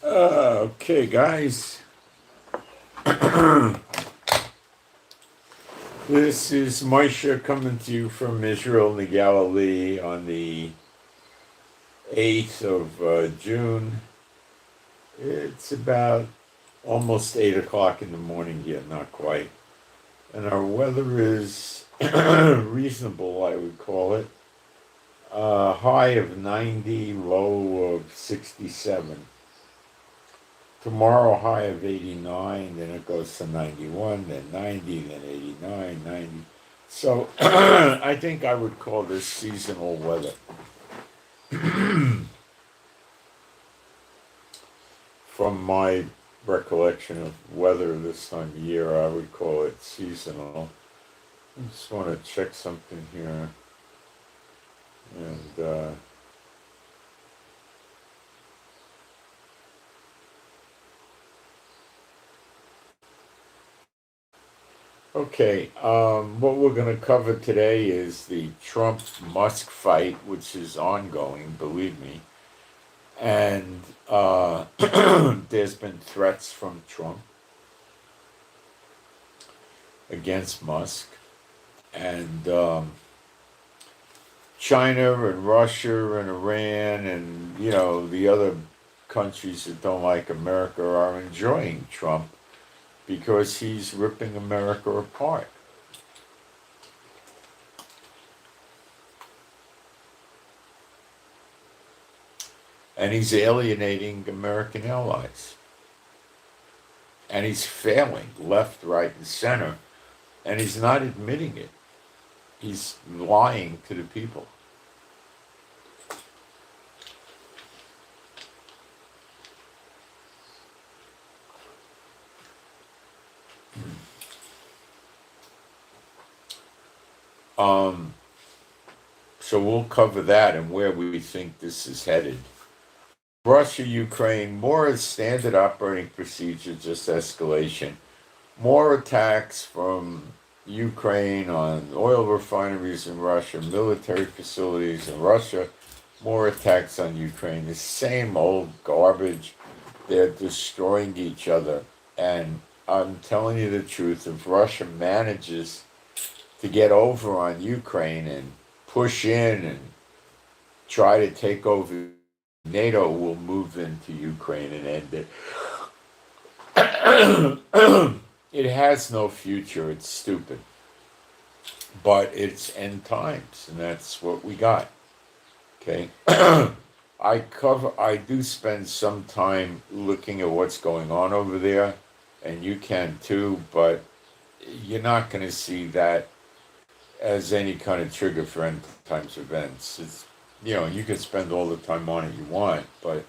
Okay, guys. This is Moshe coming to you from Israel in the Galilee on the 8th of June. It's about almost 8 o'clock in the morning yet, not quite. And our weather is reasonable, I would call it. High of 90, low of 67. Tomorrow, high of 89, then it goes to 91, then 90, then 89, 90. So I think I would call this seasonal weather. From my recollection of weather this time of year, I would call it seasonal. I just want to check something here. And okay, what we're going to cover today is the Trump-Musk fight, which is ongoing, believe me. And there's been threats from Trump against Musk. And China and Russia and Iran and, the other countries that don't like America are enjoying Trump because he's ripping America apart. And he's alienating American allies. And he's failing left, right, and center. And he's not admitting it. He's lying to the people. So we'll cover that and where we think this is headed. Russia, Ukraine, more standard operating procedure, just escalation. More attacks from Ukraine on oil refineries in Russia, military facilities in Russia, more attacks on Ukraine. The same old garbage. They're destroying each other. And I'm telling you the truth, if Russia manages to get over on Ukraine and push in and try to take over, NATO will move into Ukraine and end it. It has no future. It's stupid. But it's end times, and that's what we got. Okay? I do spend some time looking at what's going on over there, and you can too, but you're not going to see that as any kind of trigger for end times events. It's, you can spend all the time on it you want, but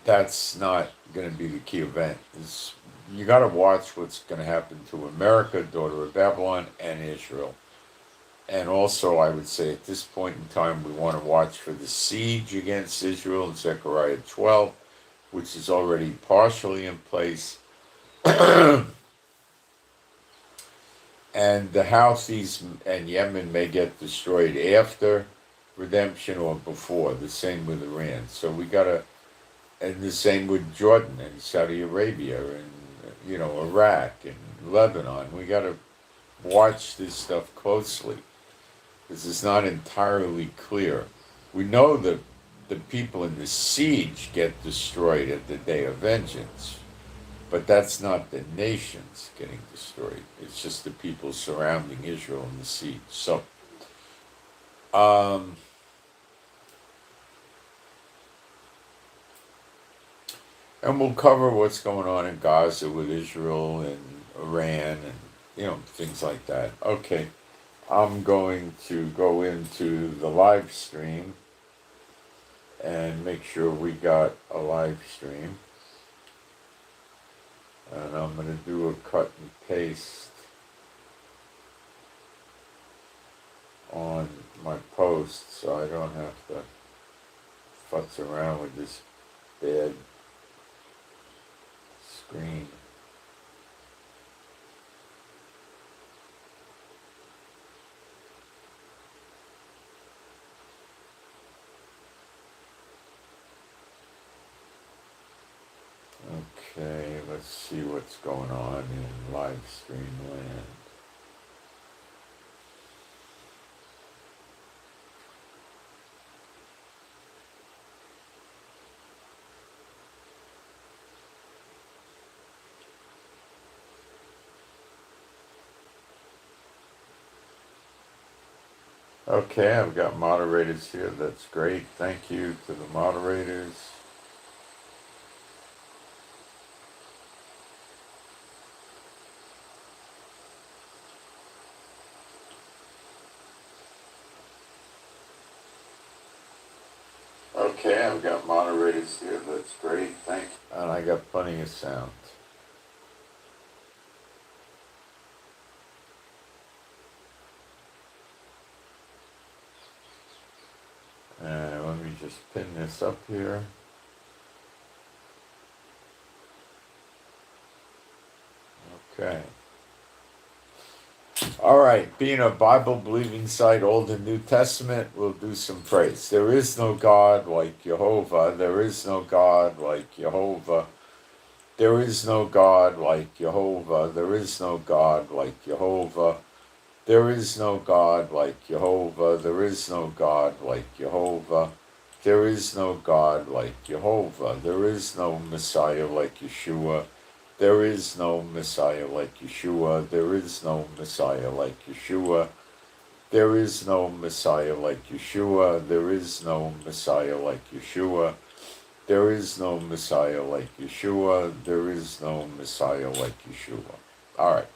that's not going to be the key event. You got to watch what's going to happen to America, daughter of Babylon, and Israel. And also, I would say at this point in time, we want to watch for the siege against Israel in Zechariah 12, which is already partially in place. And the Houthis and Yemen may get destroyed after redemption or before, the same with Iran. So we got to, and the same with Jordan and Saudi Arabia and, Iraq and Lebanon. We got to watch this stuff closely because it's not entirely clear. We know that the people in the siege get destroyed at the day of vengeance, but that's not the nations getting destroyed. It's just the people surrounding Israel in the siege. So, and we'll cover what's going on in Gaza with Israel and Iran and, things like that. Okay, I'm going to go into the live stream and make sure we got a live stream. And I'm going to do a cut and paste on my post so I don't have to futz around with this bad screen. Okay, let's see what's going on in live stream land. Okay, I've got moderators here. That's great. Thank you to the moderators. Okay, I've got moderators here. That's great. Thank you. And I got plenty of sound. And let me just pin this up here. Okay. All right, being a Bible believing site, Old and New Testament, we'll do some praise. There is no God like Jehovah. There is no God like Jehovah. There is no God like Jehovah. There is no God like Jehovah. There is no God like Jehovah. There is no God like Jehovah. There is no God like Jehovah. There is no Messiah like Yeshua. There is no Messiah like Yeshua. There is no Messiah like Yeshua. There is no Messiah like Yeshua. There is no Messiah like Yeshua. There is no Messiah like Yeshua. There is no Messiah like Yeshua. All right.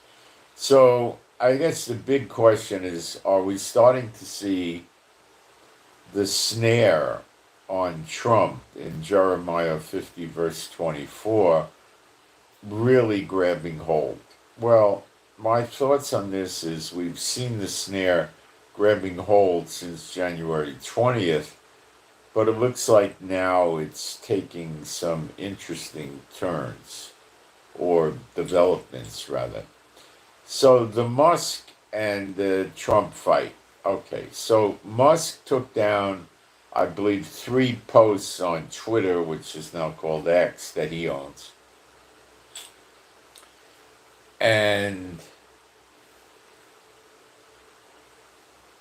So I guess the big question is, are we starting to see the snare on Trump in Jeremiah 50, verse 24, really grabbing hold? Well, my thoughts on this is we've seen the snare grabbing hold since January 20th, but it looks like now it's taking some interesting turns, or developments, rather. So the Musk and the Trump fight. Okay, so Musk took down, I believe, 3 posts on Twitter, which is now called X, that he owns. And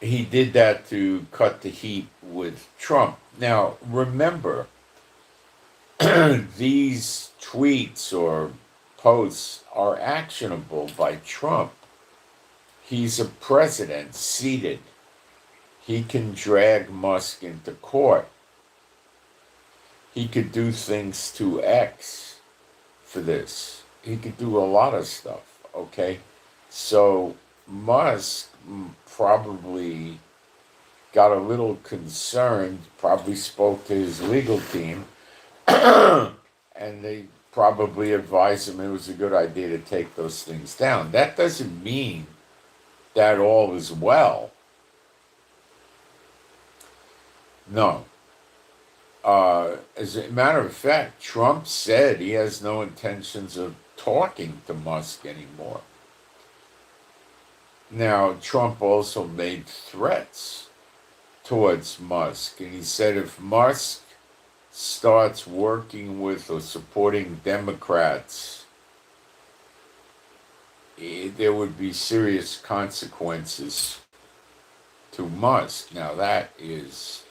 he did that to cut the heat with Trump. Now, remember, these tweets or posts are actionable by Trump. He's a president seated. He can drag Musk into court. He could do things to X for this. He could do a lot of stuff, okay? So Musk probably got a little concerned, probably spoke to his legal team, and they probably advised him it was a good idea to take those things down. That doesn't mean that all is well. No. As a matter of fact, Trump said he has no intentions of talking to Musk anymore. Now, Trump also made threats towards Musk, and he said if Musk starts working with or supporting Democrats, there would be serious consequences to Musk. Now, that is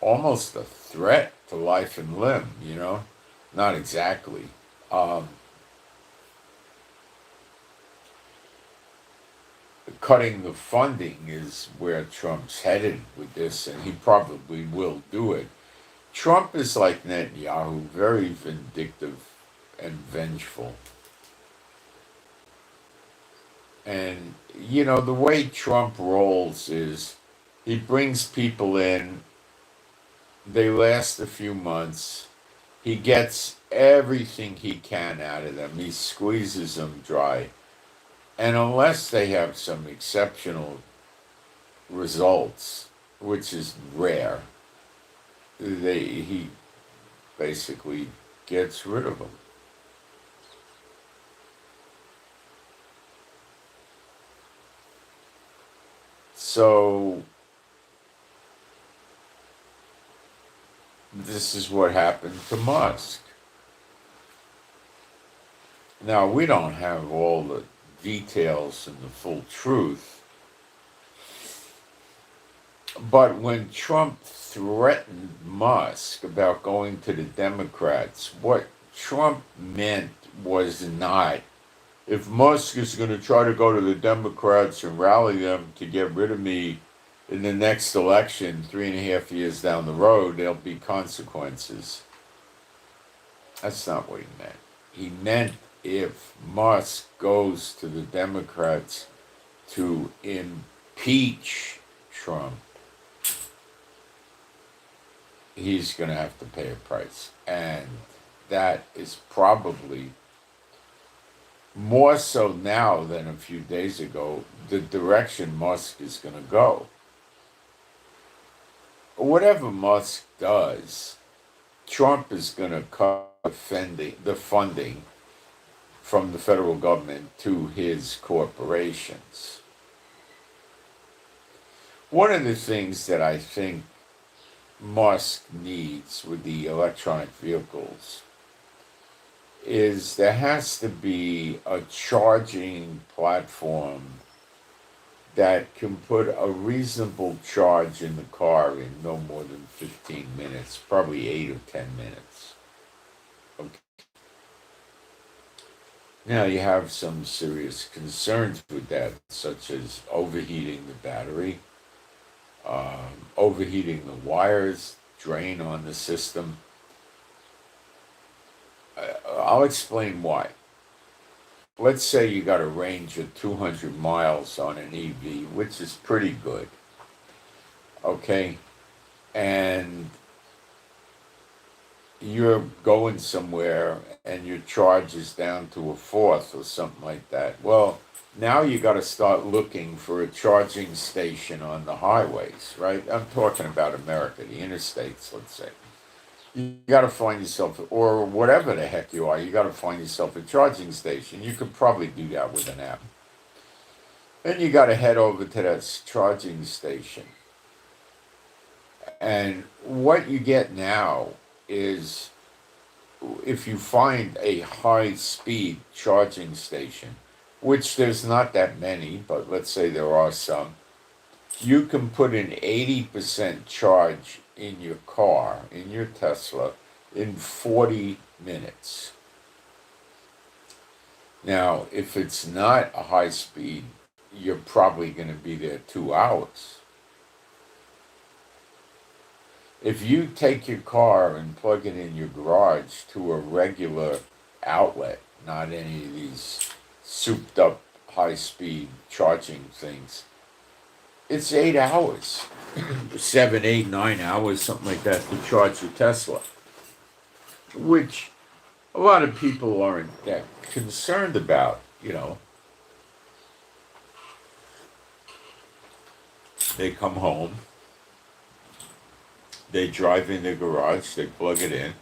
almost a threat to life and limb, you know? Not exactly. Cutting the funding is where Trump's headed with this, and he probably will do it. Trump is like Netanyahu, very vindictive and vengeful. And, you know, the way Trump rolls is he brings people in, they last a few months, he gets everything he can out of them, he squeezes them dry. And unless they have some exceptional results, which is rare, he basically gets rid of them. So this is what happened to Musk. Now, we don't have all the details and the full truth, but when Trump threatened Musk about going to the Democrats, what Trump meant was not, if Musk is going to try to go to the Democrats and rally them to get rid of me in the next election, 3.5 years down the road, there'll be consequences. That's not what he meant. He meant if Musk goes to the Democrats to impeach Trump, he's going to have to pay a price. And that is probably more so now than a few days ago, the direction Musk is going to go. Whatever Musk does, Trump is going to cut the funding from the federal government to his corporations. One of the things that I think Musk needs with the electronic vehicles is there has to be a charging platform that can put a reasonable charge in the car in no more than 15 minutes, probably 8 or 10 minutes. Okay. Now you have some serious concerns with that, such as overheating the battery, overheating the wires, drain on the system. I'll explain why. Let's say you got a range of 200 miles on an EV, which is pretty good. Okay? And you're going somewhere and your charge is down to a fourth or something like that. Well, now you got to start looking for a charging station on the highways, right? I'm talking about America, the interstates, let's say. You got to find yourself, or whatever the heck you are, you got to find yourself a charging station. You could probably do that with an app. Then you got to head over to that charging station. And what you get now is, if you find a high-speed charging station, which there's not that many, but let's say there are some, you can put an 80% charge in your car, in your Tesla, in 40 minutes. Now, if it's not a high speed, you're probably going to be there 2 hours. If you take your car and plug it in your garage to a regular outlet, not any of these souped up high speed charging things, it's 8 hours. 7, 8, 9 hours, something like that, to charge your Tesla, which a lot of people aren't that concerned about, you know. They come home, they drive in their garage, they plug it in,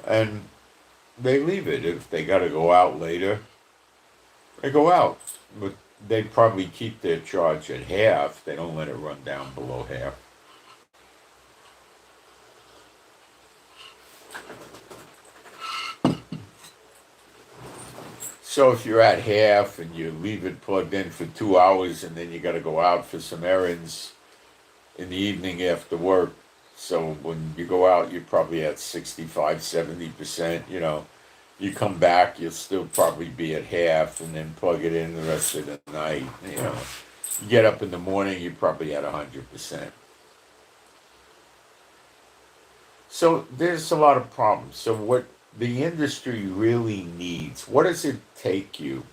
and they leave it. If they got to go out later, they go out. But they probably keep their charge at half. They don't let it run down below half. So if you're at half and you leave it plugged in for 2 hours and then you got to go out for some errands in the evening after work, so when you go out, you're probably at 65, 70%, you know. You come back, you'll still probably be at half, and then plug it in the rest of the night. You know, you get up in the morning, you're probably at 100%. So there's a lot of problems. So what the industry really needs, what does it take you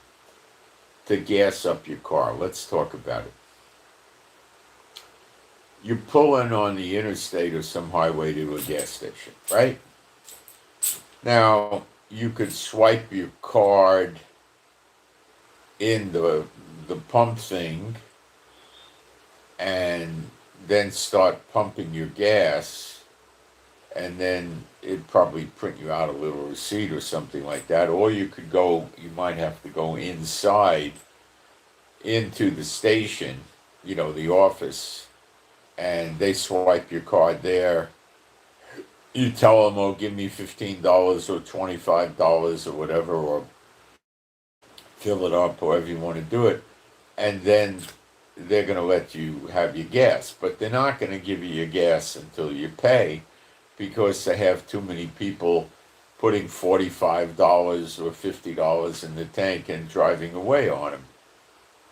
to gas up your car? Let's talk about it. You pull in on the interstate or some highway to a gas station, right? Now, you could swipe your card in the pump thing and then start pumping your gas, and then it'd probably print you out a little receipt or something like that. Or you might have to go inside into the station, you know, the office, and they swipe your card there, You tell them, oh, give me $15 or $25 or whatever, or fill it up, however you want to do it, and then they're going to let you have your gas. But they're not going to give you your gas until you pay, because they have too many people putting $45 or $50 in the tank and driving away on them.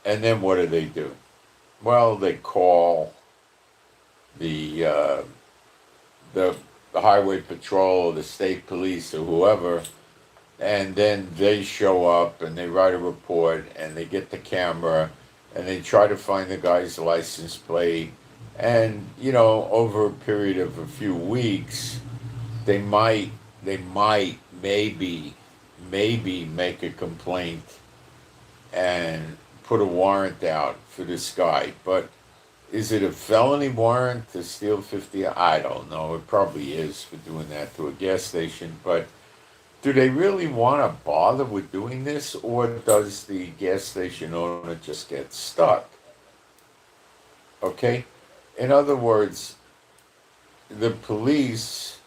And then what do? Well, they call the uh, the highway patrol or the state police or whoever, and then they show up and they write a report and they get the camera and they try to find the guy's license plate. And over a period of a few weeks, they might maybe make a complaint and put a warrant out for this guy. But is it a felony warrant to steal 50? I don't know. It probably is for doing that to a gas station. But do they really want to bother with doing this, or does the gas station owner just get stuck? Okay? In other words, the police,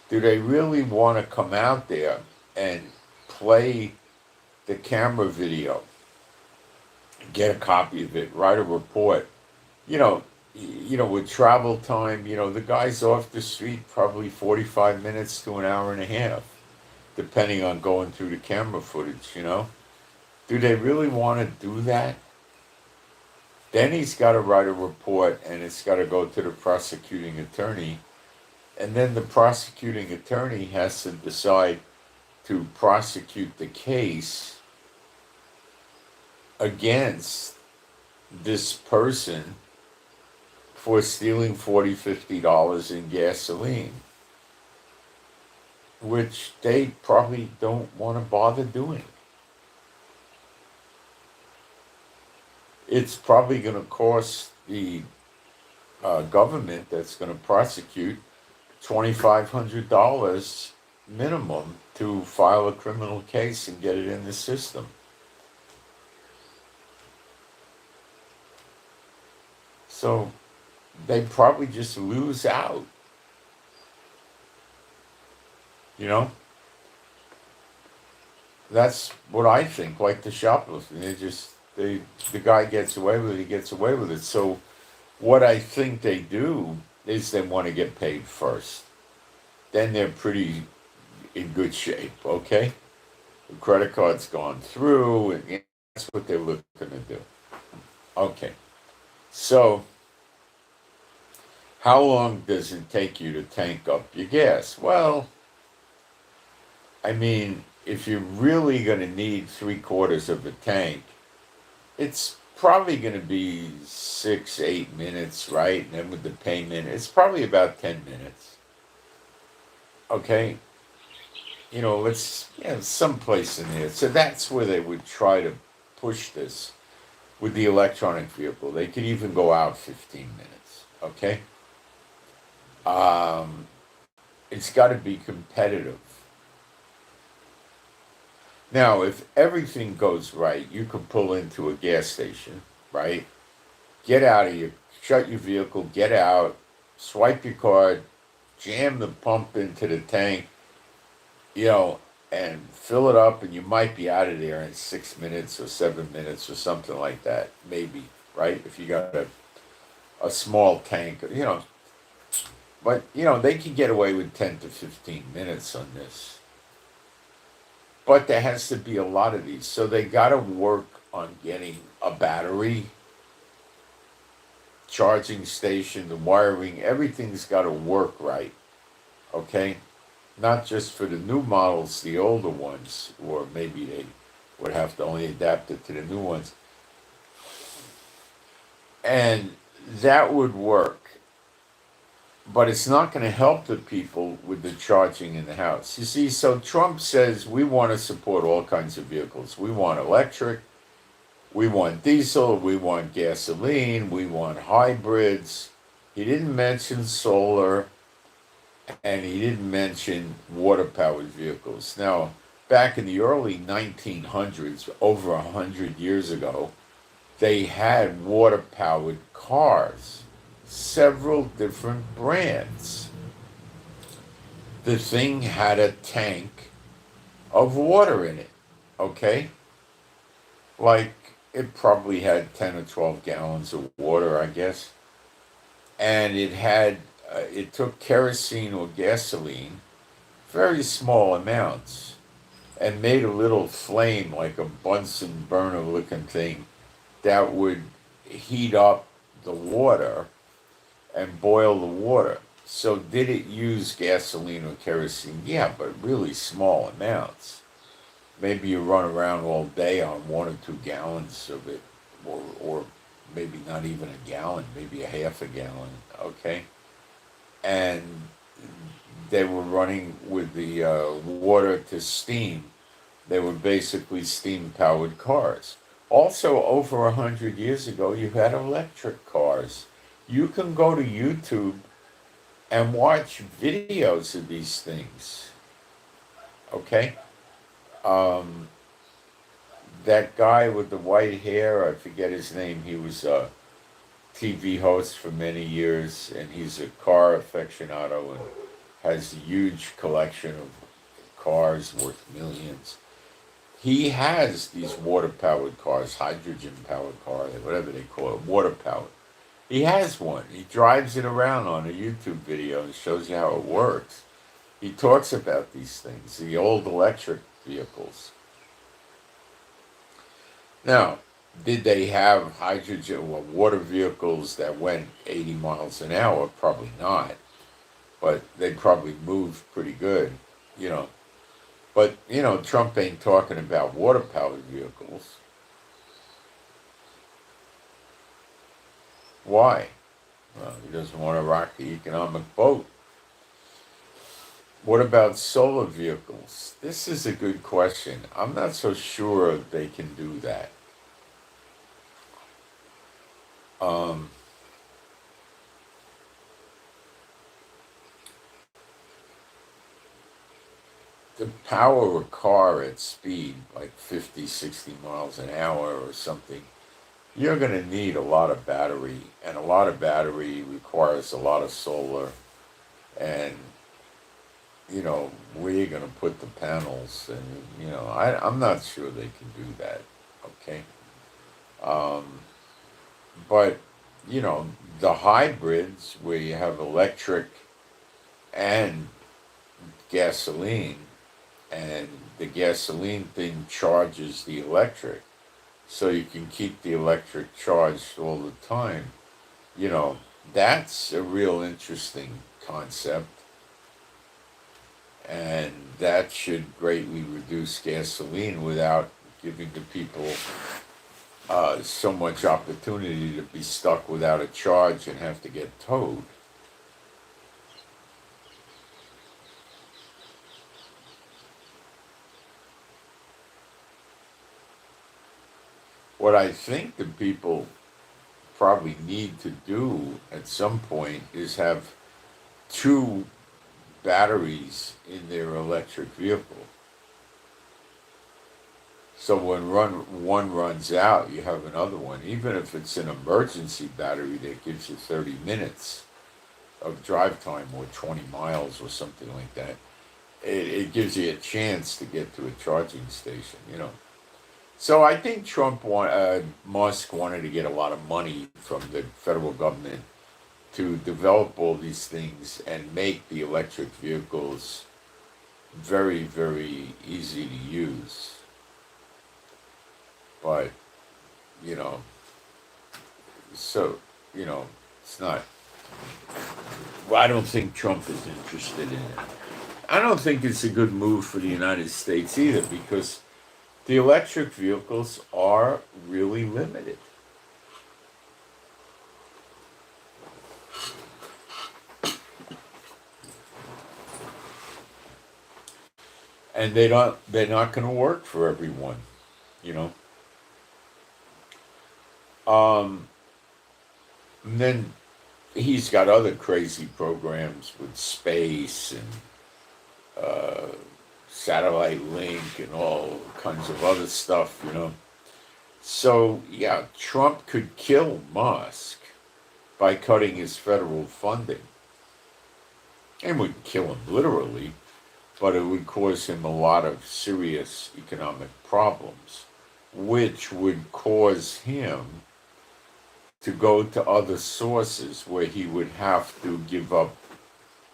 do they really want to come out there and play the camera video, get a copy of it, write a report? With travel time, the guy's off the street probably 45 minutes to an hour and a half, depending on going through the camera footage. Do they really want to do that? Then he's got to write a report, and it's got to go to the prosecuting attorney. And then the prosecuting attorney has to decide to prosecute the case against this person for stealing $40, $50 in gasoline, which they probably don't want to bother doing. It's probably going to cost the government that's going to prosecute $2,500 minimum to file a criminal case and get it in the system. So they probably just lose out. That's what I think. Like the shoplifting, the guy gets away with it. He gets away with it. So what I think they do is they want to get paid first. Then they're pretty in good shape. Okay, the credit card's gone through, and that's what they're looking to do. Okay, so how long does it take you to tank up your gas? Well, I mean, if you're really going to need 3/4 of a tank, it's probably going to be 6, 8 minutes, right? And then with the payment, it's probably about 10 minutes. Okay? Someplace in there. So that's where they would try to push this with the electronic vehicle. They could even go out 15 minutes. Okay? It's got to be competitive. Now, if everything goes right, you can pull into a gas station, right? Shut your vehicle, get out, swipe your card, jam the pump into the tank, and fill it up, and you might be out of there in 6 minutes or 7 minutes or something like that, maybe, right? If you got a small tank, But, they can get away with 10 to 15 minutes on this. But there has to be a lot of these. So they got to work on getting a battery, charging station, the wiring, everything's got to work right. Okay? Not just for the new models, the older ones, or maybe they would have to only adapt it to the new ones. And that would work. But it's not going to help the people with the charging in the house. You see, so Trump says we want to support all kinds of vehicles. We want electric, we want diesel, we want gasoline, we want hybrids. He didn't mention solar, and he didn't mention water-powered vehicles. Now, back in the early 1900s, over 100 years ago, they had water-powered cars. Several different brands. The thing had a tank of water in it, okay? Like, it probably had 10 or 12 gallons of water, I guess. And it took kerosene or gasoline, very small amounts, and made a little flame like a Bunsen burner looking thing that would heat up the water and boil the water. So did it use gasoline or kerosene? Yeah, but really small amounts. Maybe you run around all day on 1 or 2 gallons of it, or maybe not even a gallon, maybe a half a gallon, okay? And they were running with the water to steam. They were basically steam powered cars. Also, over 100 years ago, you had electric cars. You can go to YouTube and watch videos of these things. Okay? Um, that guy with the white hair, I forget his name, he was a TV host for many years, and he's a car aficionado and has a huge collection of cars worth millions. He has these water powered cars, hydrogen powered cars, whatever they call it, water powered. He has one. He drives it around on a YouTube video and shows you how it works. He talks about these things, the old electric vehicles. Now, did they have hydrogen or water vehicles that went 80 miles an hour? Probably not. But they probably moved pretty good, you know. But, Trump ain't talking about water powered vehicles. Why? Well, he doesn't want to rock the economic boat. What about solar vehicles? This is a good question. I'm not so sure they can do that. Um, to power a car at speed, like 50, 60 miles an hour or something, you're going to need a lot of battery, and a lot of battery requires a lot of solar. And, where you're going to put the panels, and, I'm not sure they can do that, okay? Um, but, the hybrids where you have electric and gasoline, and the gasoline thing charges the electric, so you can keep the electric charged all the time. You know, that's a real interesting concept, and that should greatly reduce gasoline without giving the people so much opportunity to be stuck without a charge and have to get towed. What I think the people probably need to do at some point is have two batteries in their electric vehicle. So when one runs out, you have another one. Even if it's an emergency battery that gives you 30 minutes of drive time or 20 miles or something like that, it gives you a chance to get to a charging station. So I think Musk wanted to get a lot of money from the federal government to develop all these things and make the electric vehicles very, very easy to use. But, you know, so, it's not, well, I don't think Trump is interested in it. I don't think it's a good move for the United States either, because the electric vehicles are really limited. And they're not going to work for everyone, you know. And then he's got other crazy programs with space and satellite link and all kinds of other stuff. So, yeah, Trump could kill Musk by cutting his federal funding. It wouldn't kill him literally, but it would cause him a lot of serious economic problems, which would cause him to go to other sources where he would have to give up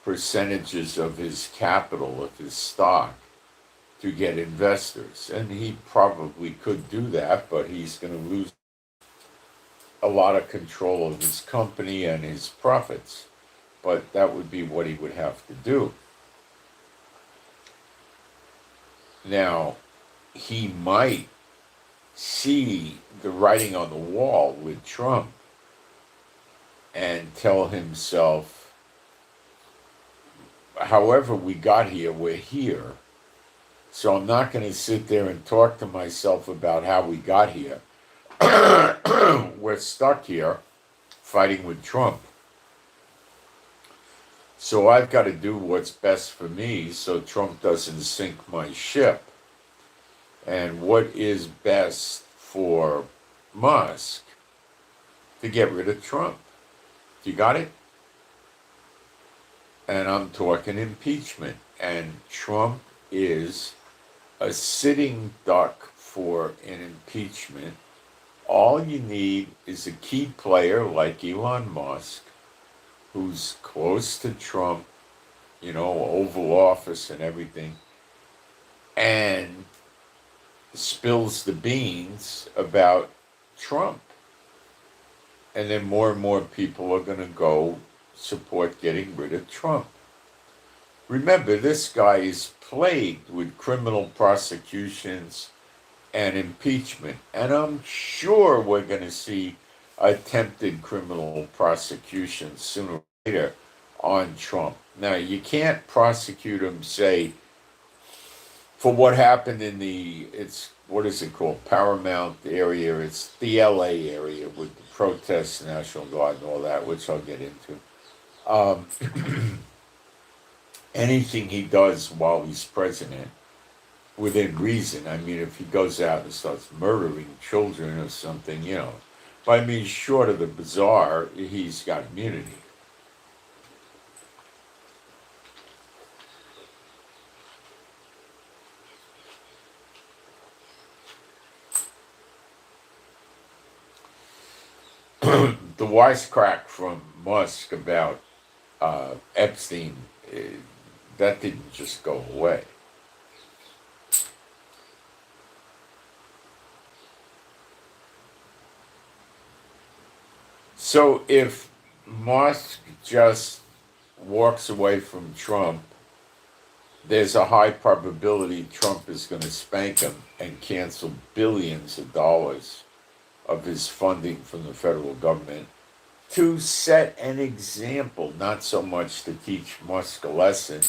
percentages of his capital, of his stock, to get investors. And he probably could do that, but he's going to lose a lot of control of his company and his profits. But that would be what he would have to do. Now, he might see the writing on the wall with Trump and tell himself, however we got here, we're here. So I'm not going to sit there and talk to myself about how we got here. We're stuck here fighting with Trump. So I've got to do what's best for me so Trump doesn't sink my ship. And what is best for Musk? To get rid of Trump. You got it? And I'm talking impeachment. And Trump is a sitting duck for an impeachment. All you need is a key player like Elon Musk, who's close to Trump, Oval Office and everything, and spills the beans about Trump. And then more and more people are going to go support getting rid of Trump. Remember, this guy is plagued with criminal prosecutions and impeachment. And I'm sure we're going to see attempted criminal prosecutions sooner or later on Trump. Now, you can't prosecute him, say, for what happened in what is it called, Paramount area. It's the LA area with the protests, National Guard and all that, which I'll get into. Anything he does while he's president, within reason. I mean, if he goes out and starts murdering children or something, But I mean, short of the bizarre, he's got immunity. The wisecrack from Musk about Epstein, that didn't just go away. So if Musk just walks away from Trump, there's a high probability Trump is going to spank him and cancel billions of dollars of his funding from the federal government to set an example, not so much to teach Musk a lesson,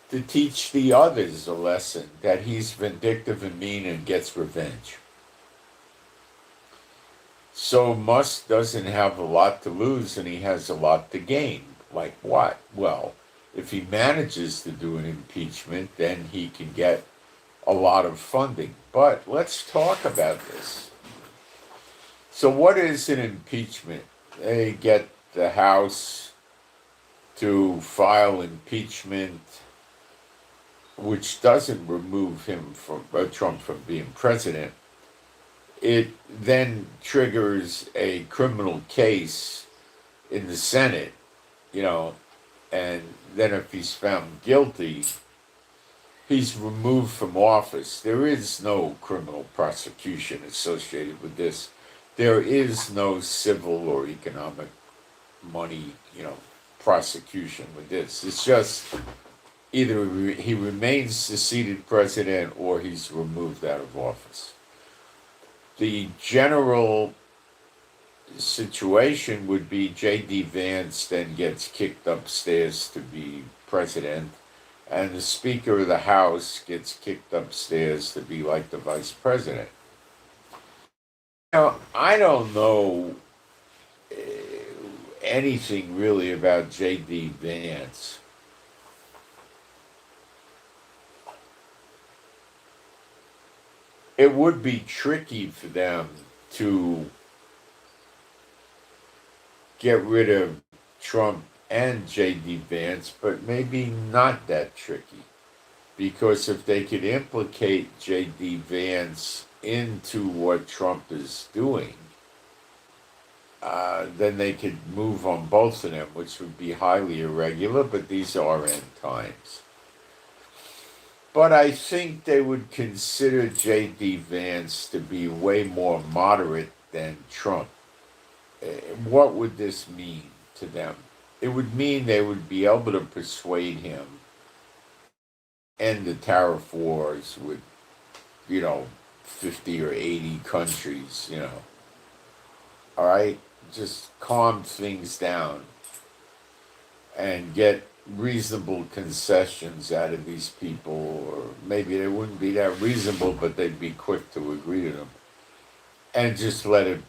to teach the others a lesson that he's vindictive and mean and gets revenge. So Musk doesn't have a lot to lose and he has a lot to gain. Like what? Well, if he manages to do an impeachment, then he can get a lot of funding. But let's talk about this. So what is an impeachment? They get the House to file impeachment, which doesn't remove Trump from being president. It then triggers a criminal case in the Senate, and then if he's found guilty, he's removed from office. There is no criminal prosecution associated with this. There is no civil or economic money, prosecution with this. It's just either he remains the seated president or he's removed out of office. The general situation would be J.D. Vance then gets kicked upstairs to be president, and the Speaker of the House gets kicked upstairs to be like the vice president. Now, I don't know anything really about J.D. Vance. It would be tricky for them to get rid of Trump and J.D. Vance, but maybe not that tricky. Because if they could implicate J.D. Vance into what Trump is doing, then they could move on both of them, which would be highly irregular, but these are end times. But I think they would consider J.D. Vance to be way more moderate than Trump. What would this mean to them? It would mean they would be able to persuade him end the tariff wars with, 50 or 80 countries, all right? Just calm things down and get reasonable concessions out of these people, or maybe they wouldn't be that reasonable, but they'd be quick to agree to them, and just let it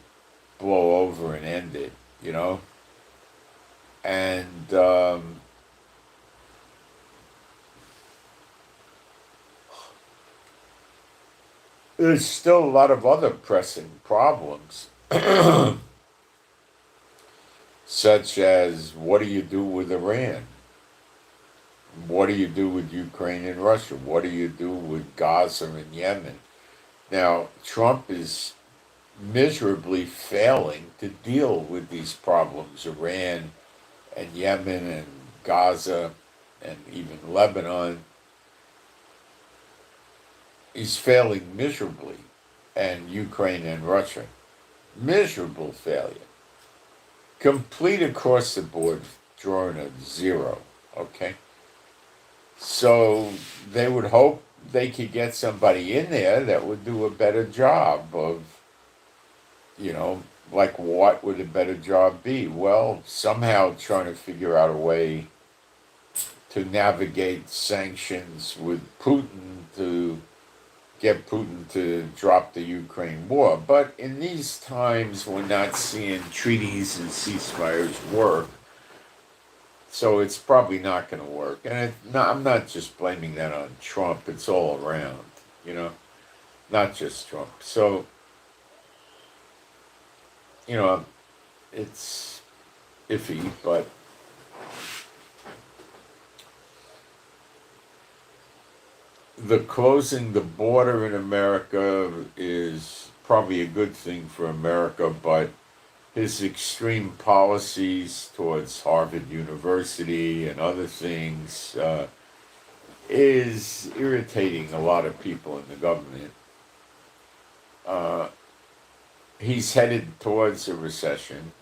blow over and end it, And there's still a lot of other pressing problems, such as what do you do with Iran? What do you do with Ukraine and Russia? What do you do with Gaza and Yemen? Now, Trump is miserably failing to deal with these problems, Iran and Yemen and Gaza and even Lebanon. He's failing miserably, and Ukraine and Russia. Miserable failure. Complete across the board, drawing a zero, okay? So they would hope they could get somebody in there that would do a better job of, like what would a better job be? Well, somehow trying to figure out a way to navigate sanctions with Putin to get Putin to drop the Ukraine war. But in these times, we're not seeing treaties and ceasefires work. So it's probably not going to work. And I'm not just blaming that on Trump. It's all around, not just Trump. So, it's iffy, but the closing the border in America is probably a good thing for America, but his extreme policies towards Harvard University and other things is irritating a lot of people in the government. He's headed towards a recession.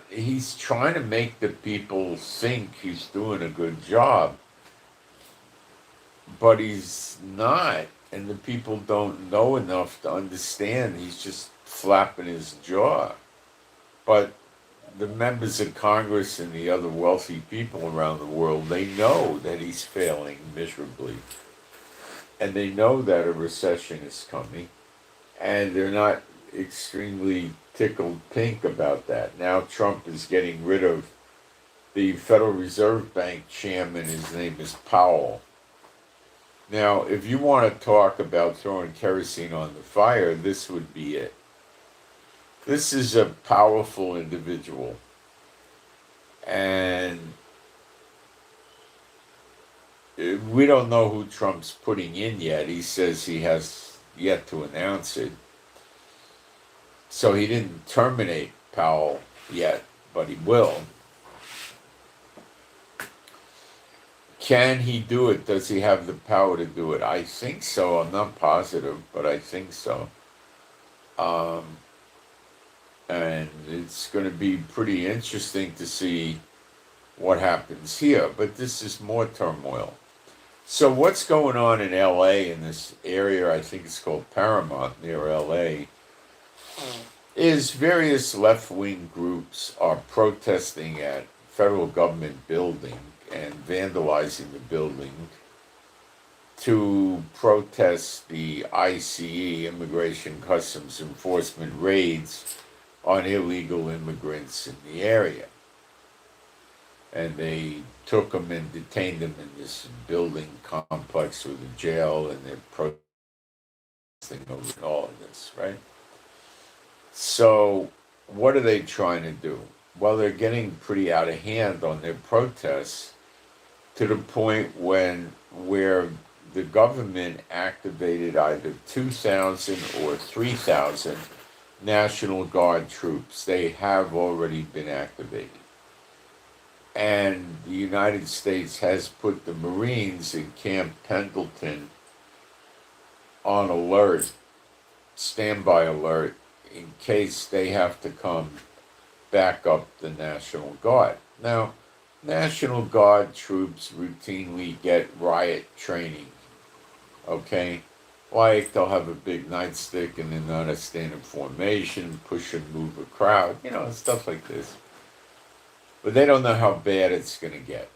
He's trying to make the people think he's doing a good job, but he's not. And the people don't know enough to understand he's just flapping his jaw. But the members of Congress and the other wealthy people around the world, they know that he's failing miserably. And they know that a recession is coming. And they're not extremely tickled pink about that. Now Trump is getting rid of the Federal Reserve Bank chairman. His name is Powell. Now, if you want to talk about throwing kerosene on the fire, this would be it. This is a powerful individual. And we don't know who Trump's putting in yet. He says he has yet to announce it. So he didn't terminate Powell yet, but he will. Can he do it? Does he have the power to do it? I think so. I'm not positive, but I think so. And it's going to be pretty interesting to see what happens here. But this is more turmoil. So what's going on in L.A., in this area, I think it's called Paramount, near L.A., is various left-wing groups are protesting at federal government building and vandalizing the building to protest the ICE, Immigration Customs Enforcement, raids on illegal immigrants in the area. And they took them and detained them in this building complex with a jail, and they're protesting over all of this, right? So, what are they trying to do? Well, they're getting pretty out of hand on their protests to the point where the government activated either 2,000 or 3,000 National Guard troops. They have already been activated. And the United States has put the Marines in Camp Pendleton on alert, standby alert, in case they have to come back up the National Guard. Now, National Guard troops routinely get riot training, okay? Like they'll have a big nightstick and then not a standing formation, push and move a crowd, stuff like this. But they don't know how bad it's going to get.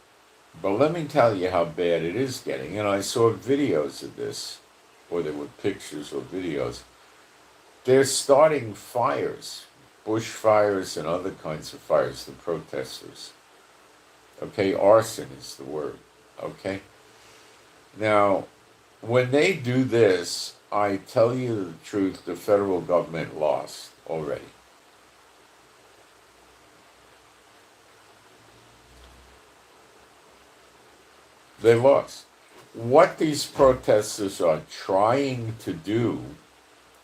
But let me tell you how bad it is getting. And I saw videos of this, or there were pictures or videos. They're starting fires, bushfires and other kinds of fires, the protesters. Okay, arson is the word. Okay? Now, when they do this, I tell you the truth, the federal government lost already. They lost. What these protesters are trying to do,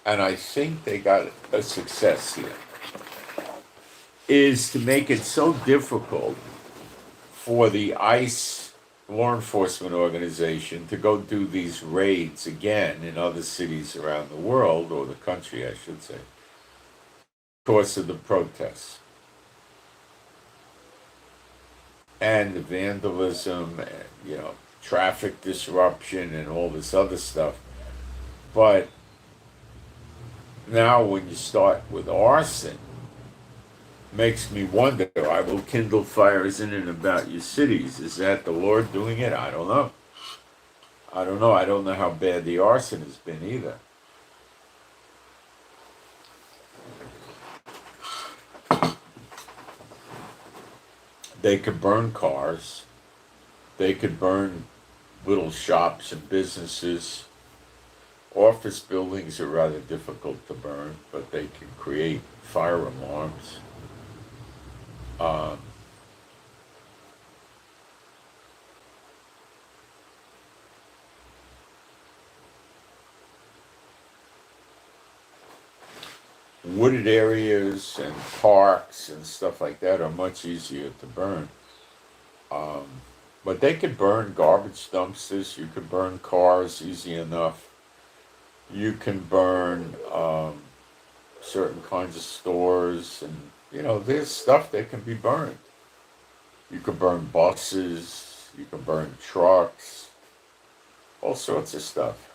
and I think they got a success here, is to make it so difficult for the ICE law enforcement organization to go do these raids again in other cities around the world, or the country, I should say, because of the protests and the vandalism and, traffic disruption and all this other stuff. But now when you start with arson, makes me wonder, I will kindle fires in and about your cities. Is that the Lord doing it? I don't know. I don't know how bad the arson has been either. They could burn cars. They could burn little shops and businesses. Office buildings are rather difficult to burn, but they can create fire alarms. Wooded areas and parks and stuff like that are much easier to burn. But they could burn garbage dumpsters. You could burn cars easy enough. You can burn certain kinds of stores, and there's stuff that can be burned. You can burn buses. You can burn trucks. All sorts of stuff.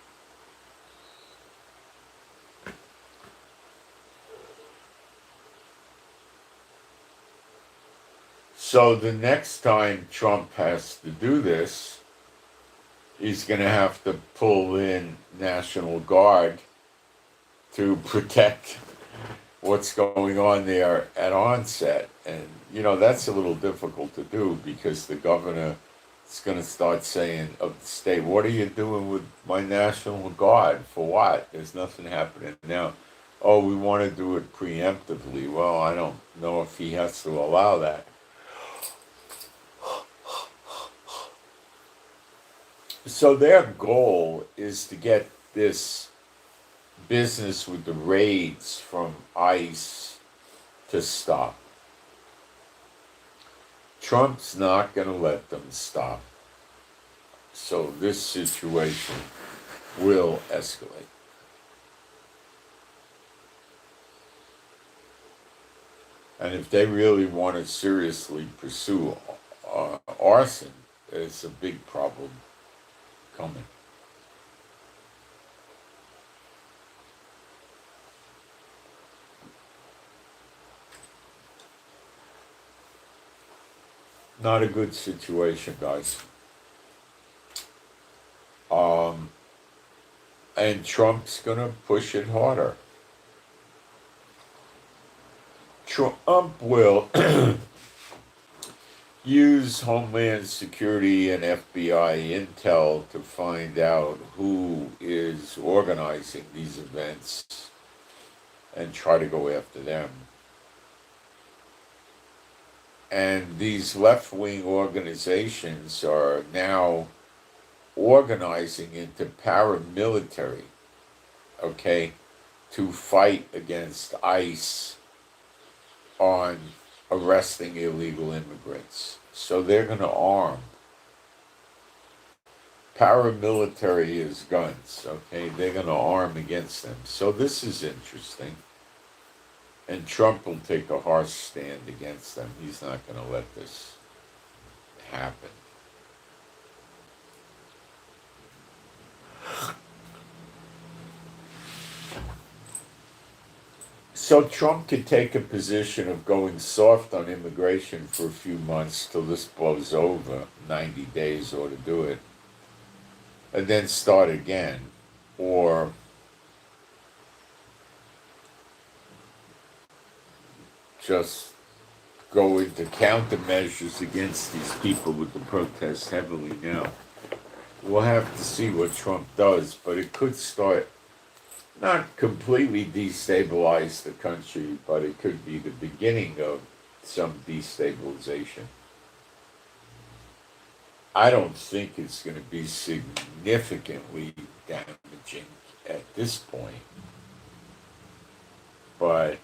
So the next time Trump has to do this, he's going to have to pull in National Guard to protect what's going on there at onset. And, that's a little difficult to do because the governor is going to start saying of the state, what are you doing with my National Guard? For what? There's nothing happening now. Oh, we want to do it preemptively. Well, I don't know if he has to allow that. So their goal is to get this business with the raids from ICE to stop. Trump's not going to let them stop. So this situation will escalate. And if they really want to seriously pursue arson, it's a big problem coming. Not a good situation, guys. And Trump's gonna push it harder. Trump will use Homeland Security and FBI intel to find out who is organizing these events and try to go after them. And these left-wing organizations are now organizing into paramilitary, okay, to fight against ICE on arresting illegal immigrants. So they're going to arm. Paramilitary is guns, okay? They're going to arm against them. So this is interesting. And Trump will take a harsh stand against them. He's not going to let this happen. So Trump could take a position of going soft on immigration for a few months till this blows over, 90 days ought to do it, and then start again. Or just go into countermeasures against these people with the protests heavily now. We'll have to see what Trump does, but it could start, not completely destabilize the country, but it could be the beginning of some destabilization. I don't think it's going to be significantly damaging at this point, but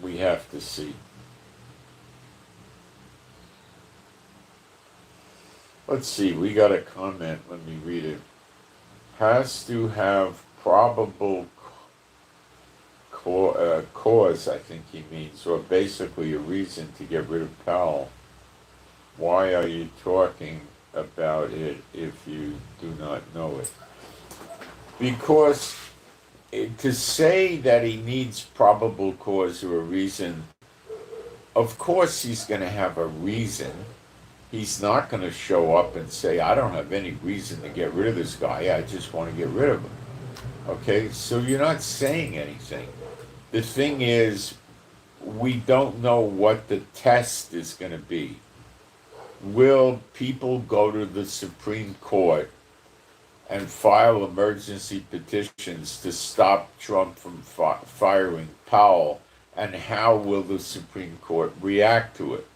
we have to see. Let's see, we got a comment, let me read it. Has to have probable cause, I think he means, or basically a reason to get rid of Powell. Why are you talking about it if you do not know it? Because to say that he needs probable cause or a reason, of course he's going to have a reason. He's not going to show up and say, I don't have any reason to get rid of this guy, I just want to get rid of him. Okay, so you're not saying anything. The thing is, we don't know what the test is going to be. Will people go to the Supreme Court and file emergency petitions to stop Trump from firing Powell? And how will the Supreme Court react to it?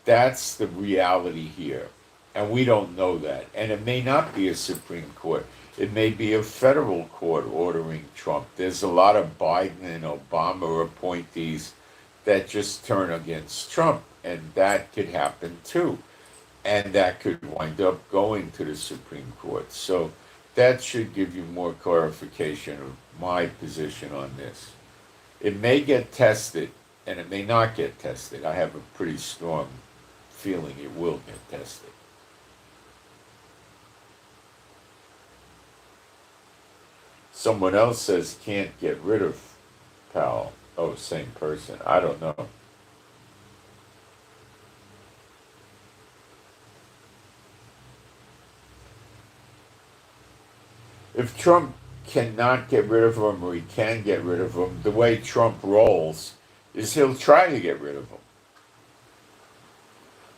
That's the reality here. And we don't know that. And it may not be a Supreme Court. It may be a federal court ordering Trump. There's a lot of Biden and Obama appointees that just turn against Trump. And that could happen too. And that could wind up going to the Supreme Court. So that should give you more clarification of my position on this. It may get tested, and it may not get tested. I have a pretty strong feeling it will get tested. Someone else says can't get rid of Powell. Oh, same person. I don't know. If Trump cannot get rid of him, or he can get rid of him, the way Trump rolls is he'll try to get rid of him.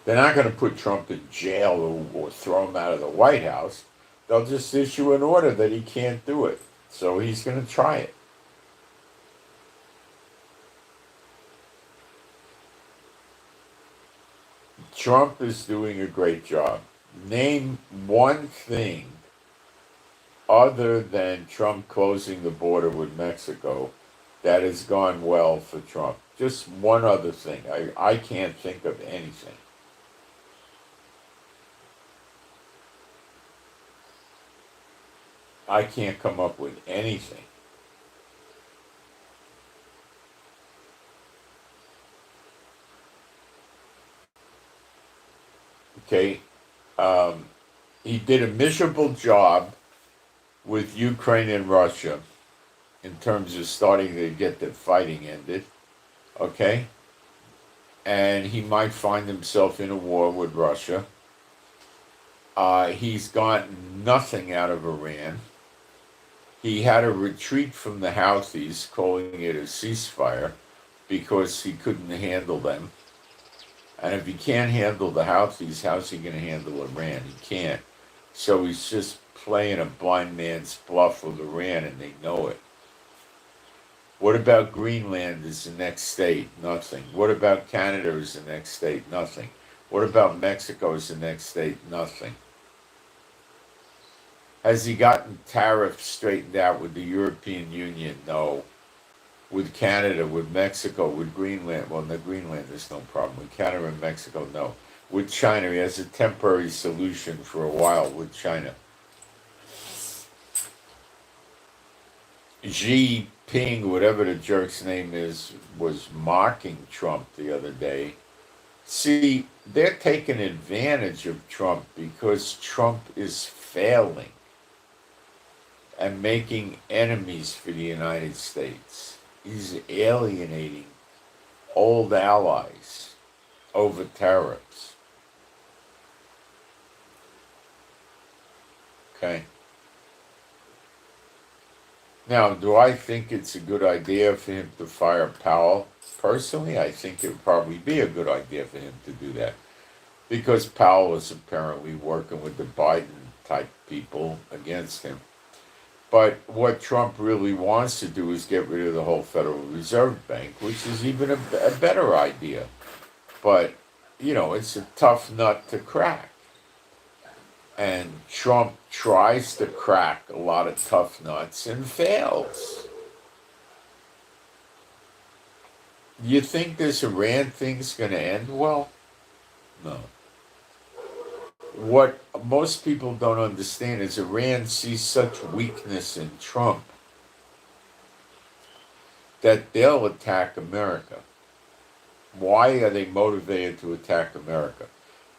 They're not going to put Trump in jail or throw him out of the White House. They'll just issue an order that he can't do it. So he's going to try it. Trump is doing a great job. Name one thing other than Trump closing the border with Mexico that has gone well for Trump. Just one other thing. I can't think of anything. I can't come up with anything. Okay? He did a miserable job with Ukraine and Russia in terms of starting to get the fighting ended. Okay? And he might find himself in a war with Russia. He's gotten nothing out of Iran. He had a retreat from the Houthis, calling it a ceasefire, because he couldn't handle them. And if he can't handle the Houthis, how's he going to handle Iran? He can't. So he's just playing a blind man's bluff with Iran, and they know it. What about Greenland as the next state? Nothing. What about Canada as the next state? Nothing. What about Mexico as the next state? Nothing. Has he gotten tariffs straightened out with the European Union? No. With Canada, with Mexico, with Greenland, well, no, Greenland, there's no problem. With Canada and Mexico, no. With China, he has a temporary solution for a while with China. Xi Ping, whatever the jerk's name is, was mocking Trump the other day. See, they're taking advantage of Trump because Trump is failing and making enemies for the United States. He's alienating old allies over tariffs. Okay. Now, do I think it's a good idea for him to fire Powell? Personally, I think it would probably be a good idea for him to do that because Powell is apparently working with the Biden type people against him. But what Trump really wants to do is get rid of the whole Federal Reserve Bank, which is even a better idea. But, it's a tough nut to crack. And Trump tries to crack a lot of tough nuts and fails. You think this Iran thing's going to end well? No. What most people don't understand is Iran sees such weakness in Trump that they'll attack America. Why are they motivated to attack America?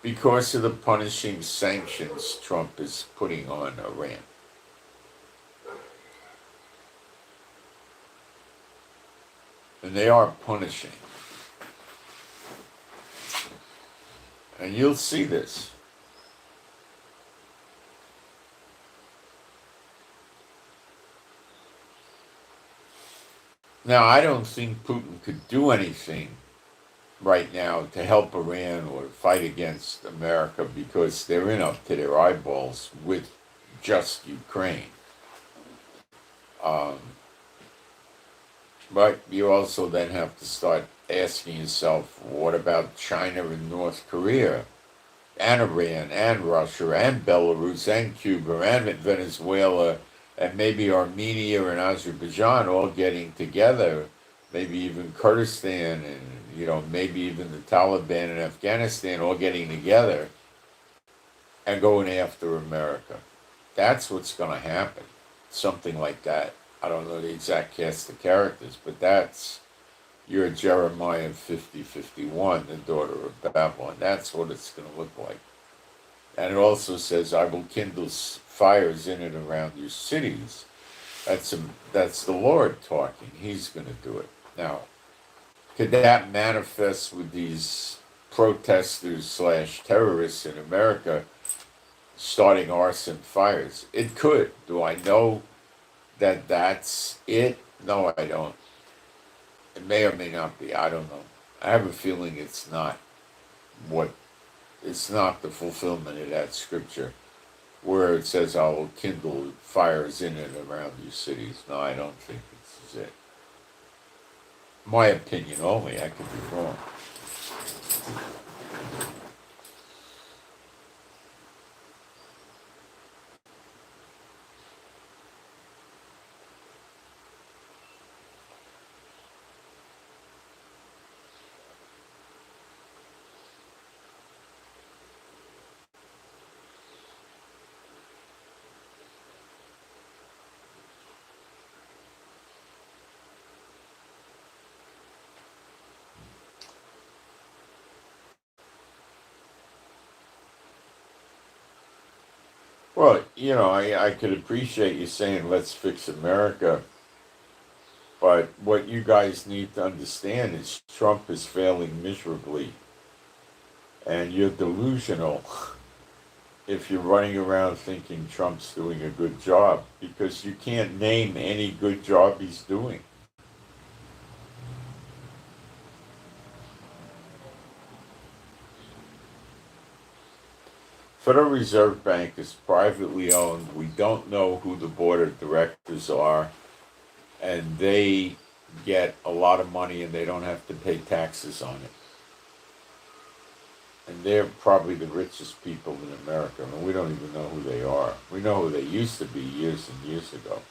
Because of the punishing sanctions Trump is putting on Iran. And they are punishing. And you'll see this. Now, I don't think Putin could do anything right now to help Iran or fight against America because they're in up to their eyeballs with just Ukraine. But you also then have to start asking yourself, what about China and North Korea, and Iran, and Russia, and Belarus, and Cuba, and Venezuela, and maybe Armenia and Azerbaijan all getting together, maybe even Kurdistan and, maybe even the Taliban in Afghanistan all getting together and going after America. That's what's going to happen. Something like that. I don't know the exact cast of characters, but that's your Jeremiah 50:51, the daughter of Babylon. That's what it's going to look like. And it also says, I will kindle fires in and around your cities. That's the Lord talking. He's going to do it. Now, could that manifest with these protesters / terrorists in America starting arson fires? It could. Do I know that that's it? No, I don't. It may or may not be. I don't know. I have a feeling it's not it's not the fulfillment of that scripture where it says, I will kindle fires in and around your cities. No, I don't think this is it. My opinion only. I could be wrong. Well, I could appreciate you saying, let's fix America. But what you guys need to understand is Trump is failing miserably. And you're delusional if you're running around thinking Trump's doing a good job, because you can't name any good job he's doing. Federal Reserve Bank is privately owned. We don't know who the board of directors are, and they get a lot of money and they don't have to pay taxes on it. And they're probably the richest people in America. I mean, we don't even know who they are. We know who they used to be years and years ago.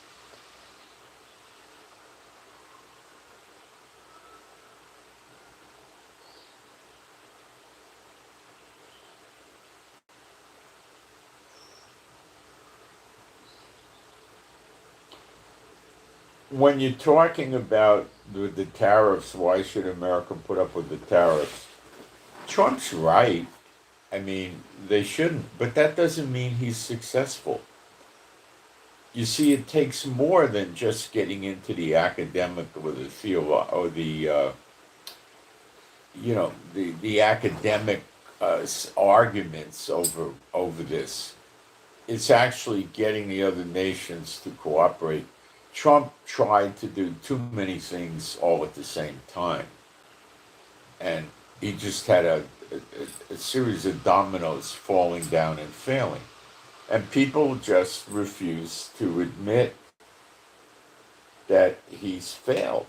When you're talking about the tariffs, why should America put up with the tariffs? Trump's right. I mean, they shouldn't, but that doesn't mean he's successful. You see, it takes more than just getting into the academic or the or the academic arguments over this. It's actually getting the other nations to cooperate. Trump tried to do too many things all at the same time, and he just had a series of dominoes falling down and failing. And people just refuse to admit that he's failed.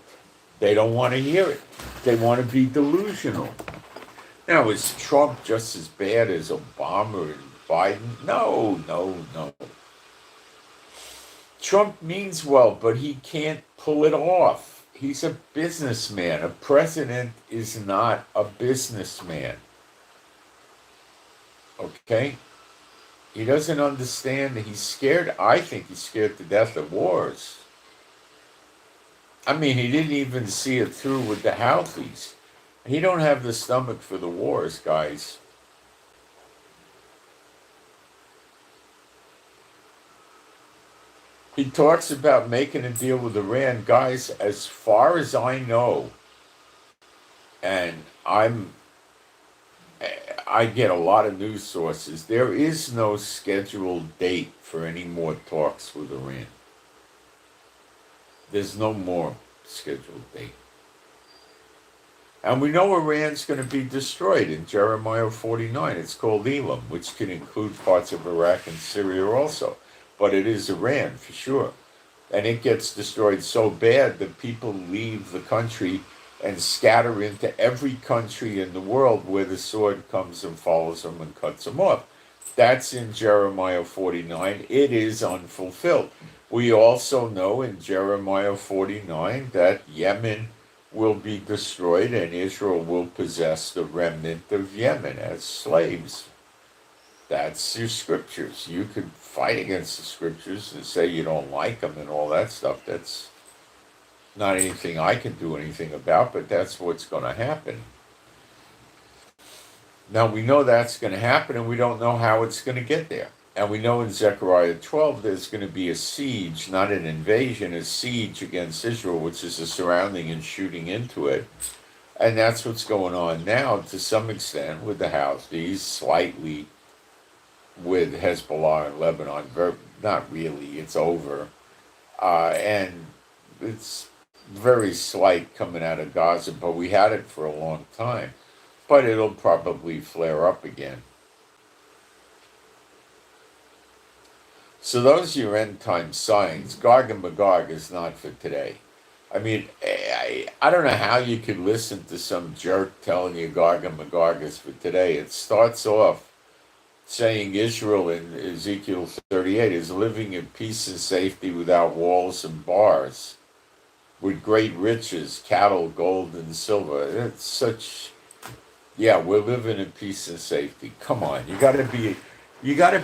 They don't want to hear it. They want to be delusional. Now, is Trump just as bad as Obama and Biden? No, no, no. Trump means well, but he can't pull it off. He's a businessman. A president is not a businessman. Okay? He doesn't understand that he's scared. I think he's scared to death of wars. I mean, he didn't even see it through with the Houthis. He don't have the stomach for the wars, guys. He talks about making a deal with Iran. Guys, as far as I know, and I get a lot of news sources, there is no scheduled date for any more talks with Iran. There's no more scheduled date. And we know Iran's going to be destroyed in Jeremiah 49. It's called Elam, which can include parts of Iraq and Syria also. But it is Iran for sure. And it gets destroyed so bad that people leave the country and scatter into every country in the world where the sword comes and follows them and cuts them off. That's in Jeremiah 49. It is unfulfilled. We also know in Jeremiah 49 that Yemen will be destroyed and Israel will possess the remnant of Yemen as slaves. That's your scriptures. You could fight against the scriptures and say you don't like them and all that stuff. That's not anything I can do anything about, but that's what's going to happen. Now, we know that's going to happen, and we don't know how it's going to get there. And we know in Zechariah 12 there's going to be a siege, not an invasion, a siege against Israel, which is a surrounding and shooting into it. And that's what's going on now, to some extent, with the Houthis, slightly with Hezbollah and Lebanon. Not really, it's over. And it's very slight coming out of Gaza, but we had it for a long time. But it'll probably flare up again. So those are your end time signs. Gog and Magog is not for today. I mean, I don't know how you could listen to some jerk telling you Gog and Magog is for today. It starts off saying Israel in Ezekiel 38 is living in peace and safety without walls and bars, with great riches, cattle, gold, and silver. It's such, yeah, we're living in peace and safety. Come on, you got to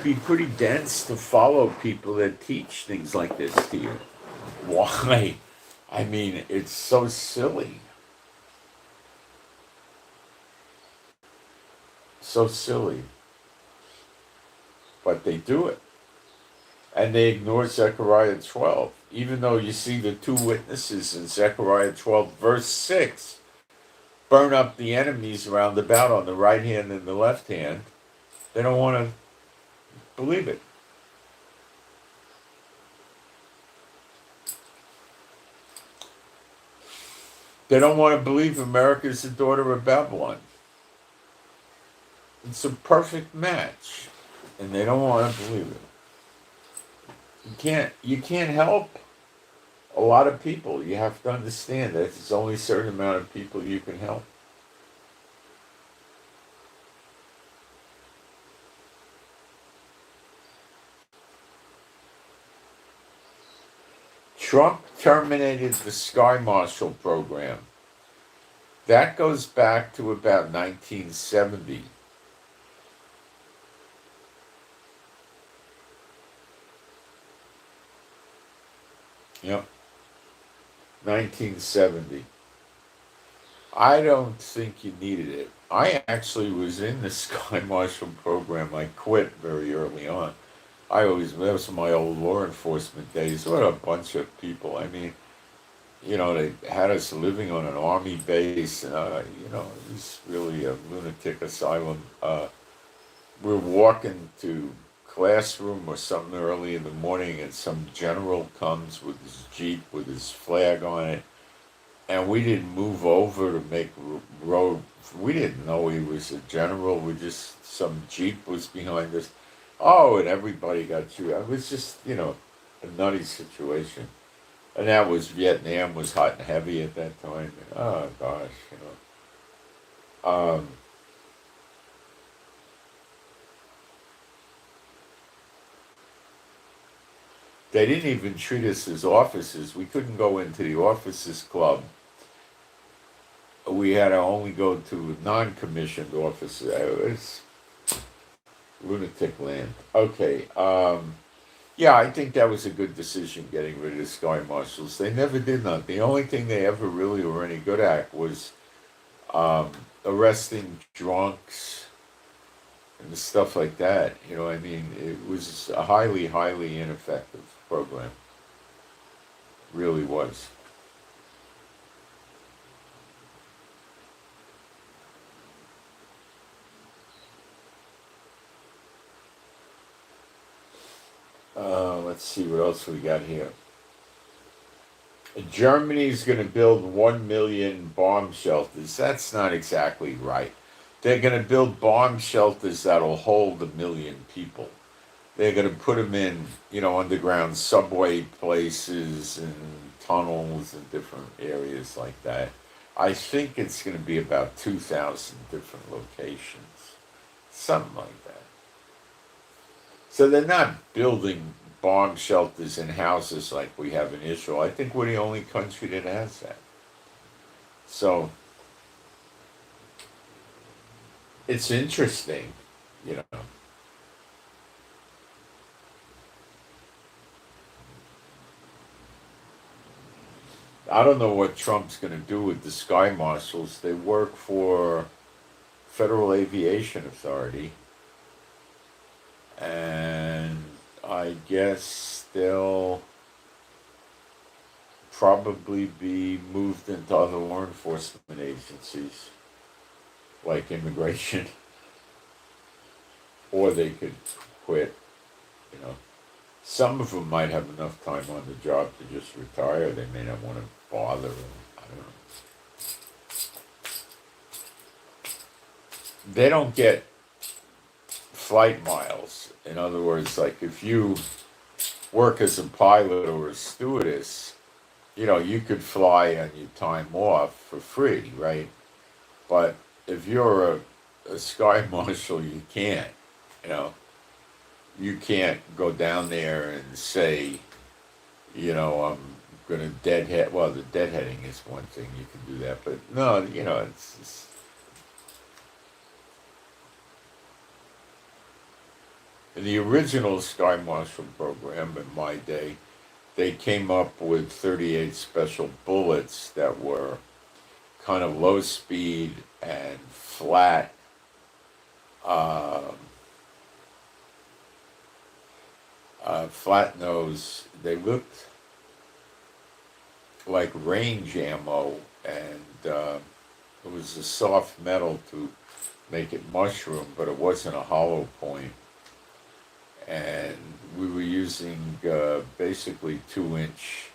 be pretty dense to follow people that teach things like this to you. Why? I mean, it's so silly. So silly. But they do it. And they ignore Zechariah 12. Even though you see the two witnesses in Zechariah 12, verse 6, burn up the enemies round about on the right hand and the left hand, they don't want to believe it. They don't want to believe America is the daughter of Babylon. It's a perfect match, and they don't want to believe it. You can't help a lot of people. You have to understand that there's only a certain amount of people you can help. Trump terminated the Sky Marshal program. That goes back to about 1970. Yep, 1970. I don't think you needed it. I actually was in the Sky Marshal program. I quit very early on. That was my old law enforcement days. What a bunch of people. I mean, they had us living on an army base. It was really a lunatic asylum. We're walking to classroom or something early in the morning, and some general comes with his Jeep with his flag on it. And we didn't move over to make road. We didn't know he was a general. Some Jeep was behind us. Oh, and everybody got through. It was just, a nutty situation. And that was Vietnam was hot and heavy at that time. Oh gosh, they didn't even treat us as officers. We couldn't go into the officers club. We had to only go to non-commissioned officers. It was lunatic land. Okay. Yeah, I think that was a good decision getting rid of the Sky Marshals. They never did nothing. The only thing they ever really were any good at was arresting drunks and stuff like that. I mean, it was a highly, highly ineffective program. Really was. Let's see what else we got here. Germany's going to build 1 million bomb shelters. That's not exactly right. They're going to build bomb shelters that'll hold 1 million people. They're going to put them in, underground subway places and tunnels and different areas like that. I think it's going to be about 2,000 different locations, something like that. So they're not building bomb shelters in houses like we have in Israel. I think we're the only country that has that. So it's interesting, you know. I don't know what Trump's going to do with the Sky Marshals. They work for Federal Aviation Authority, and I guess they'll probably be moved into other law enforcement agencies, like immigration, or they could quit, you know. Some of them might have enough time on the job to just retire. They may not want to bother them. I don't know. They don't get flight miles. In other words, like if you work as a pilot or a stewardess, you could fly on your time off for free, right? But if you're a sky marshal, you can't. You know, you can't go down there and say, I'm going to deadhead. Well, the deadheading is one thing, you can do that, but no, it's in the original Sky Marshal program in my day, they came up with 38 special bullets that were kind of low speed and flat. Flat nose. They looked like range ammo, and it was a soft metal to make it mushroom, but it wasn't a hollow point. And we were using basically 2-inch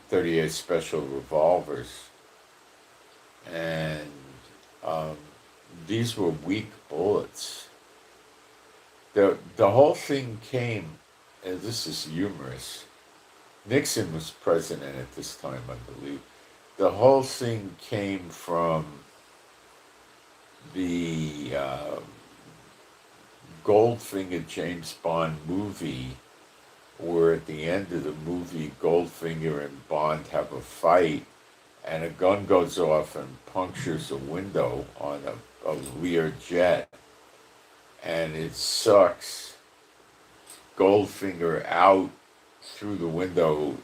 38 special revolvers, and these were weak bullets. The whole thing came, and this is humorous. Nixon was president at this time, I believe. The whole thing came from the Goldfinger James Bond movie, where at the end of the movie, Goldfinger and Bond have a fight, and a gun goes off and punctures a window on a Lear jet, and it sucks Goldfinger out through the window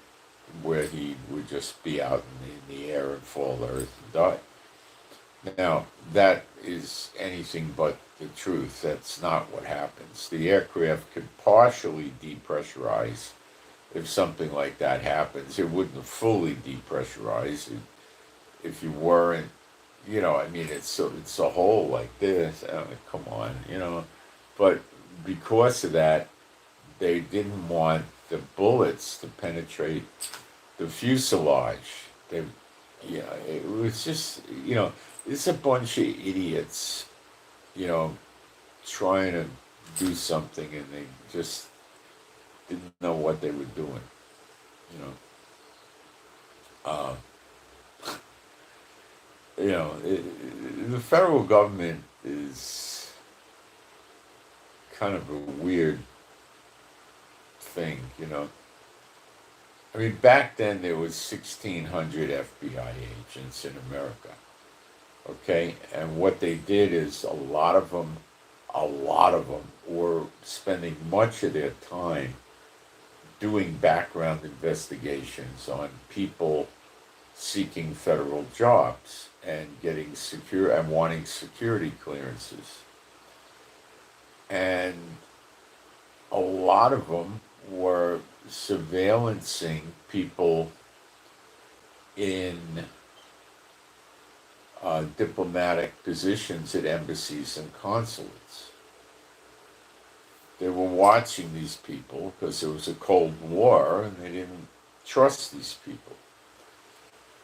where he would just be out in the air and fall to earth and die. Now, that is anything but the truth. That's not what happens. The aircraft could partially depressurize if something like that happens. It wouldn't fully depressurize if you weren't, I mean, it's a hole like this. I mean, come on, But because of that, they didn't want the bullets to penetrate the fuselage. It was just, it's a bunch of idiots, trying to do something, and they just didn't know what they were doing, you know. Uh, the federal government is kind of a weird thing. I mean, back then there was 1,600 FBI agents in America. Okay, and what they did is a lot of them were spending much of their time doing background investigations on people seeking federal jobs and getting secure and wanting security clearances. And a lot of them were surveillancing people in diplomatic positions at embassies and consulates. They were watching these people because there was a Cold War and they didn't trust these people.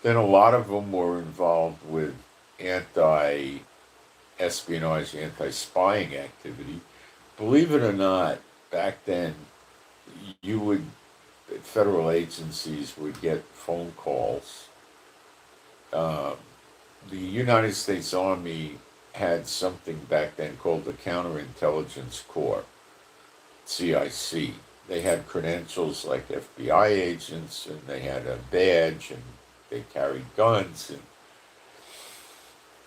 Then a lot of them were involved with anti-espionage, anti-spying activity. Believe it or not, back then, federal agencies would get phone calls. The United States Army had something back then called the Counterintelligence Corps, CIC. They had credentials like FBI agents, and they had a badge, and they carried guns. And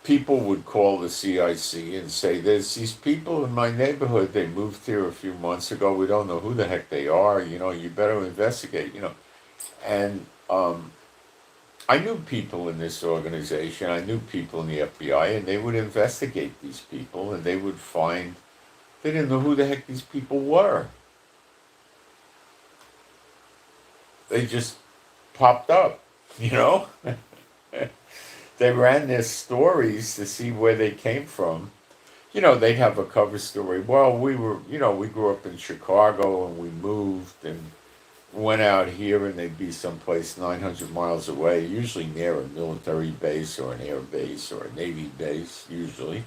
people would call the CIC and say, "There's these people in my neighborhood. They moved here a few months ago. We don't know who the heck they are. You better investigate." And I knew people in this organization. I knew people in the FBI, and they would investigate these people, and they would find they didn't know who the heck these people were. They just popped up, They ran their stories to see where they came from. They'd have a cover story. Well, we grew up in Chicago, and we moved and went out here, and they'd be someplace 900 miles away, usually near a military base or an air base or a Navy base, usually.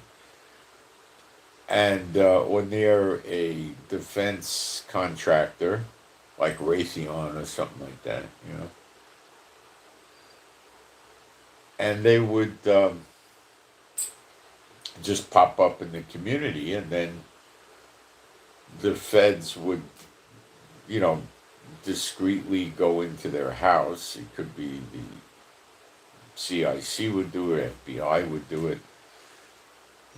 And or near a defense contractor, like Raytheon or something like that. And they would just pop up in the community, and then the feds would, discreetly go into their house. It could be the CIC would do it, FBI would do it.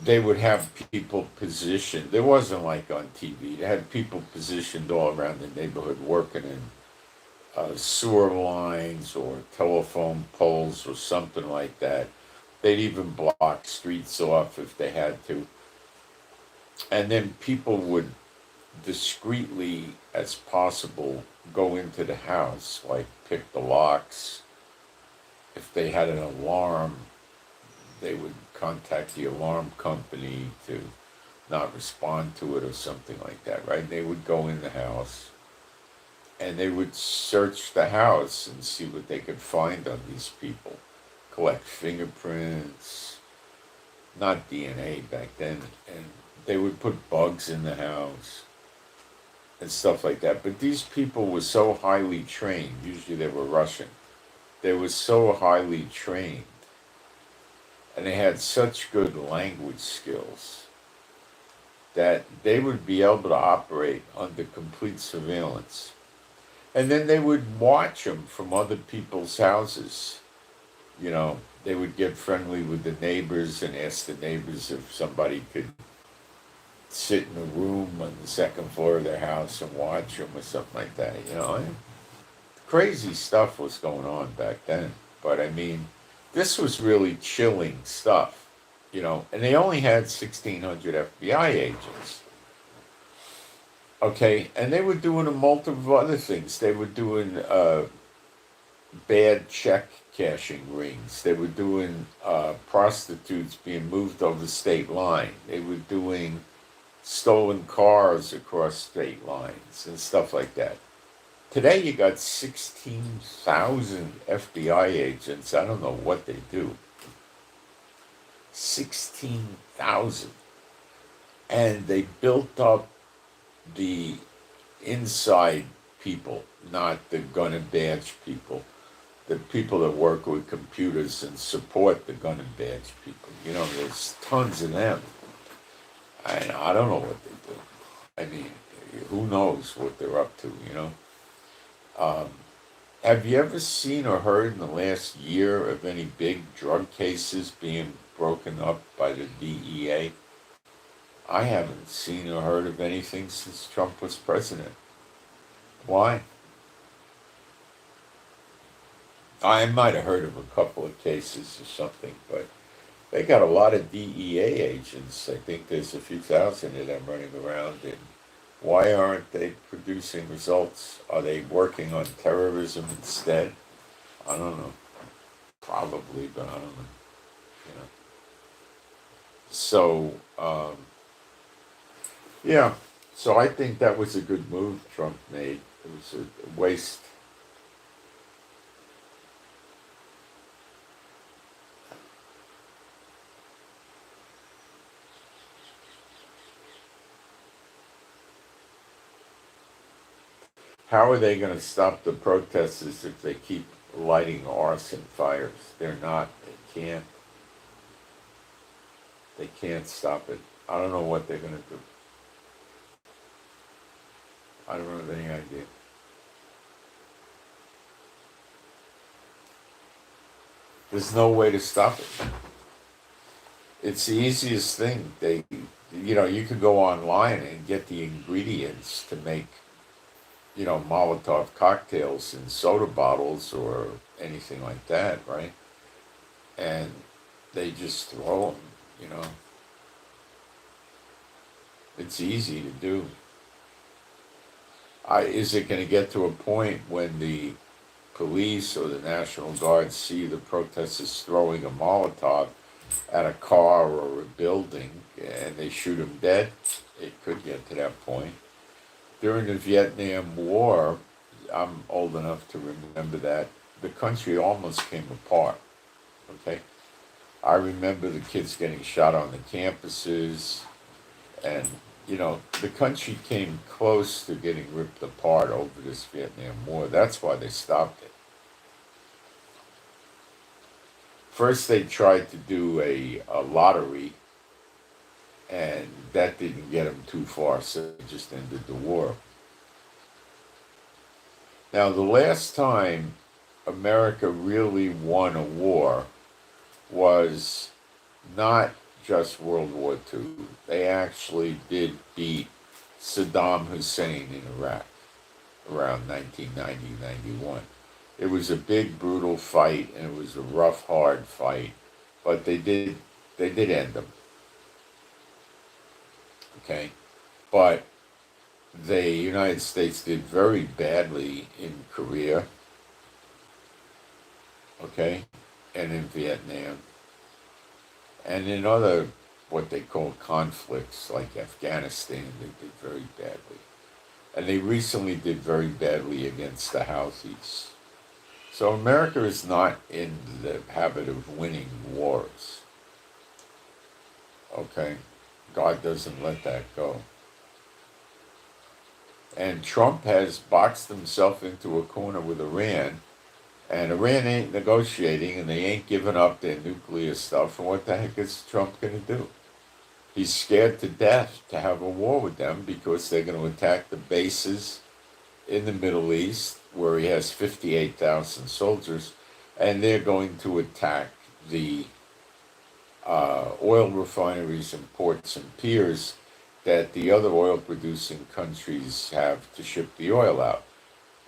They would have people positioned. It wasn't like on TV. They had people positioned all around the neighborhood working in sewer lines or telephone poles or something like that. They'd even block streets off if they had to. And then people would discreetly as possible go into the house, like pick the locks. If they had an alarm, they would contact the alarm company to not respond to it or something like that, right? They would go in the house and they would search the house and see what they could find on these people, collect fingerprints, not DNA back then, and they would put bugs in the house. and stuff like that. But these people were so highly trained. Usually they were Russian. They were so highly trained, and they had such good language skills that they would be able to operate under complete surveillance. And then they would watch them from other people's houses. You know, they would get friendly with the neighbors and ask the neighbors if somebody could sit in a room on the second floor of their house and watch them or something like that. You know, crazy stuff was going on back then. But I mean, this was really chilling stuff, you know, and they only had 1,600 FBI agents. Okay, and they were doing a multiple other things. They were doing bad check cashing rings. They were doing prostitutes being moved over the state line. They were doing stolen cars across state lines and stuff like that. Today you got 16,000 FBI agents. I don't know what they do. 16,000. And they built up the inside people, not the gun and badge people. The people that work with computers and support the gun and badge people. You know, there's tons of them. I don't know what they do. I mean, who knows what they're up to, you know? Have you ever seen or heard in the last year of any big drug cases being broken up by the DEA? I haven't seen or heard of anything since Trump was president. Why? I might have heard of a couple of cases or something, but they got a lot of DEA agents. I think there's a few thousand of them running around. And why aren't they producing results? Are they working on terrorism instead? I don't know. Probably, but I don't know. You know. So, yeah. So I think that was a good move Trump made. It was a waste. How are they going to stop the protesters if they keep lighting arson fires? They're not. They can't. They can't stop it. I don't know what they're going to do. I don't have any idea. There's no way to stop it. It's the easiest thing. You could go online and get the ingredients to make, Molotov cocktails in soda bottles or anything like that, right? And they just throw them. It's easy to do. Is it going to get to a point when the police or the National Guard see the protesters throwing a Molotov at a car or a building and they shoot them dead? It could get to that point. During the Vietnam War, I'm old enough to remember that, the country almost came apart, okay? I remember the kids getting shot on the campuses, and, the country came close to getting ripped apart over this Vietnam War. That's why they stopped it. First, they tried to do a lottery, and that didn't get them too far, so it just ended the war. Now, the last time America really won a war was not just World War II. They actually did beat Saddam Hussein in Iraq around 1990-91. It was a big, brutal fight, and it was a rough, hard fight, but they did end them. Okay, but the United States did very badly in Korea, okay, and in Vietnam, and in other what they call conflicts like Afghanistan. They did very badly, and they recently did very badly against the Houthis. So America is not in the habit of winning wars. Okay, God doesn't let that go. And Trump has boxed himself into a corner with Iran, and Iran ain't negotiating, and they ain't giving up their nuclear stuff. And what the heck is Trump going to do? He's scared to death to have a war with them because they're going to attack the bases in the Middle East, where he has 58,000 soldiers, and they're going to attack the oil refineries and ports and piers that the other oil producing countries have to ship the oil out.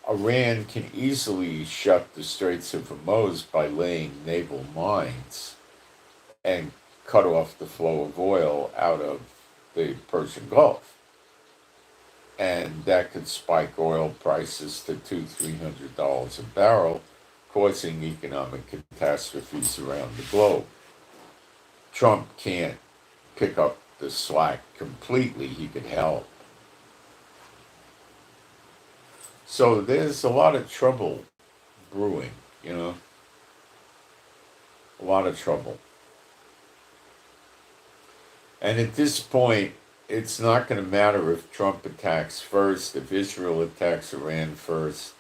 Iran can easily shut the Straits of Hormuz by laying naval mines and cut off the flow of oil out of the Persian Gulf. And that could spike oil prices to $200-300 a barrel, causing economic catastrophes around the globe. Trump can't pick up the slack completely. He could help. So there's a lot of trouble brewing, a lot of trouble. And at this point, it's not going to matter if Trump attacks first, if Israel attacks Iran first.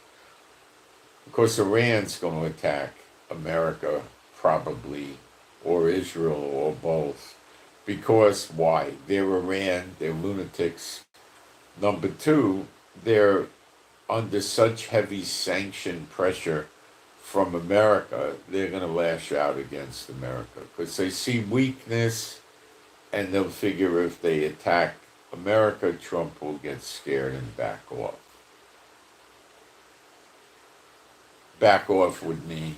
Of course, Iran's going to attack America, probably, or Israel, or both. Because why? They're Iran, they're lunatics. Number two, they're under such heavy sanction pressure from America, they're going to lash out against America because they see weakness, and they'll figure if they attack America, Trump will get scared and back off. Back off would mean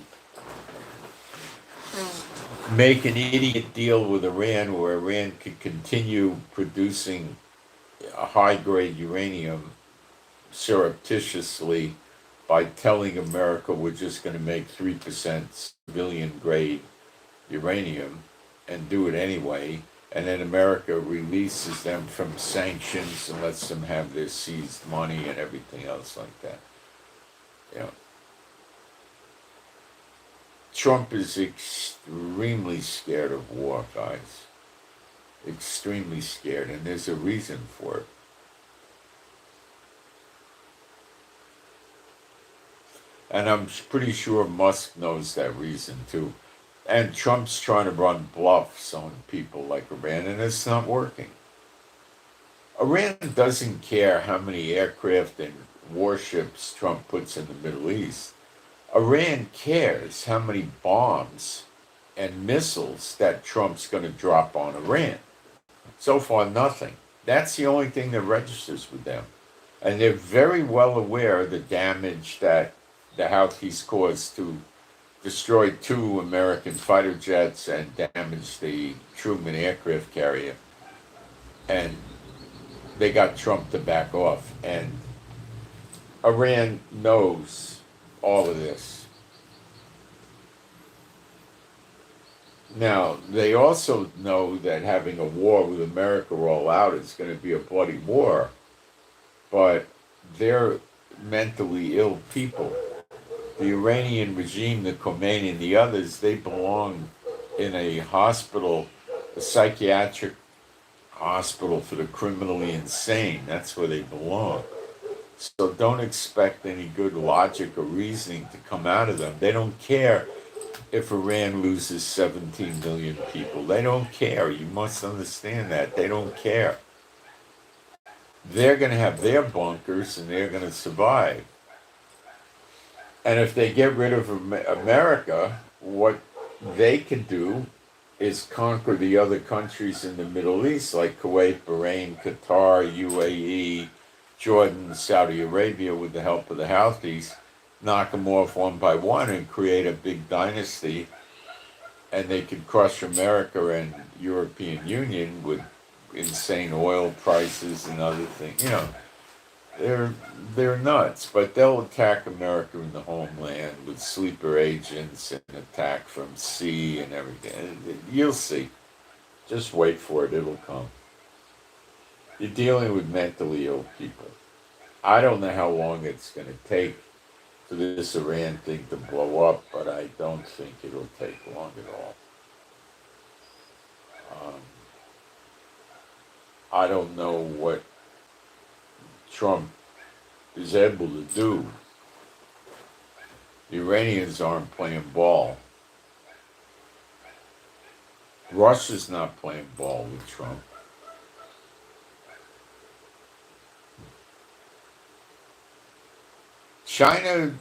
make an idiot deal with Iran where Iran could continue producing a high-grade uranium surreptitiously by telling America we're just going to make 3% civilian-grade uranium and do it anyway, and then America releases them from sanctions and lets them have their seized money and everything else like that. Trump is extremely scared of war, guys. Extremely scared, and there's a reason for it. And I'm pretty sure Musk knows that reason too. And Trump's trying to run bluffs on people like Iran, and it's not working. Iran doesn't care how many aircraft and warships Trump puts in the Middle East. Iran cares how many bombs and missiles that Trump's going to drop on Iran. So far, nothing. That's the only thing that registers with them. And they're very well aware of the damage that the Houthis caused to destroy 2 American fighter jets and damage the Truman aircraft carrier. And they got Trump to back off. And Iran knows all of this. Now, they also know that having a war with America all out is going to be a bloody war, but they're mentally ill people. The Iranian regime, the Khomeini, and the others, they belong in a hospital, a psychiatric hospital for the criminally insane. That's where they belong. So don't expect any good logic or reasoning to come out of them. They don't care if Iran loses 17 million people. They don't care. You must understand that. They don't care. They're going to have their bunkers and they're going to survive. And if they get rid of America, what they can do is conquer the other countries in the Middle East, like Kuwait, Bahrain, Qatar, UAE, Jordan, Saudi Arabia, with the help of the Houthis, knock them off one by one and create a big dynasty. And they could crush America and European Union with insane oil prices and other things. They're nuts, but they'll attack America in the homeland with sleeper agents and attack from sea and everything. You'll see. Just wait for it. It'll come. You're dealing with mentally ill people. I don't know how long it's going to take for this Iran thing to blow up, but I don't think it'll take long at all. I don't know what Trump is able to do. The Iranians aren't playing ball. Russia's not playing ball with Trump. China,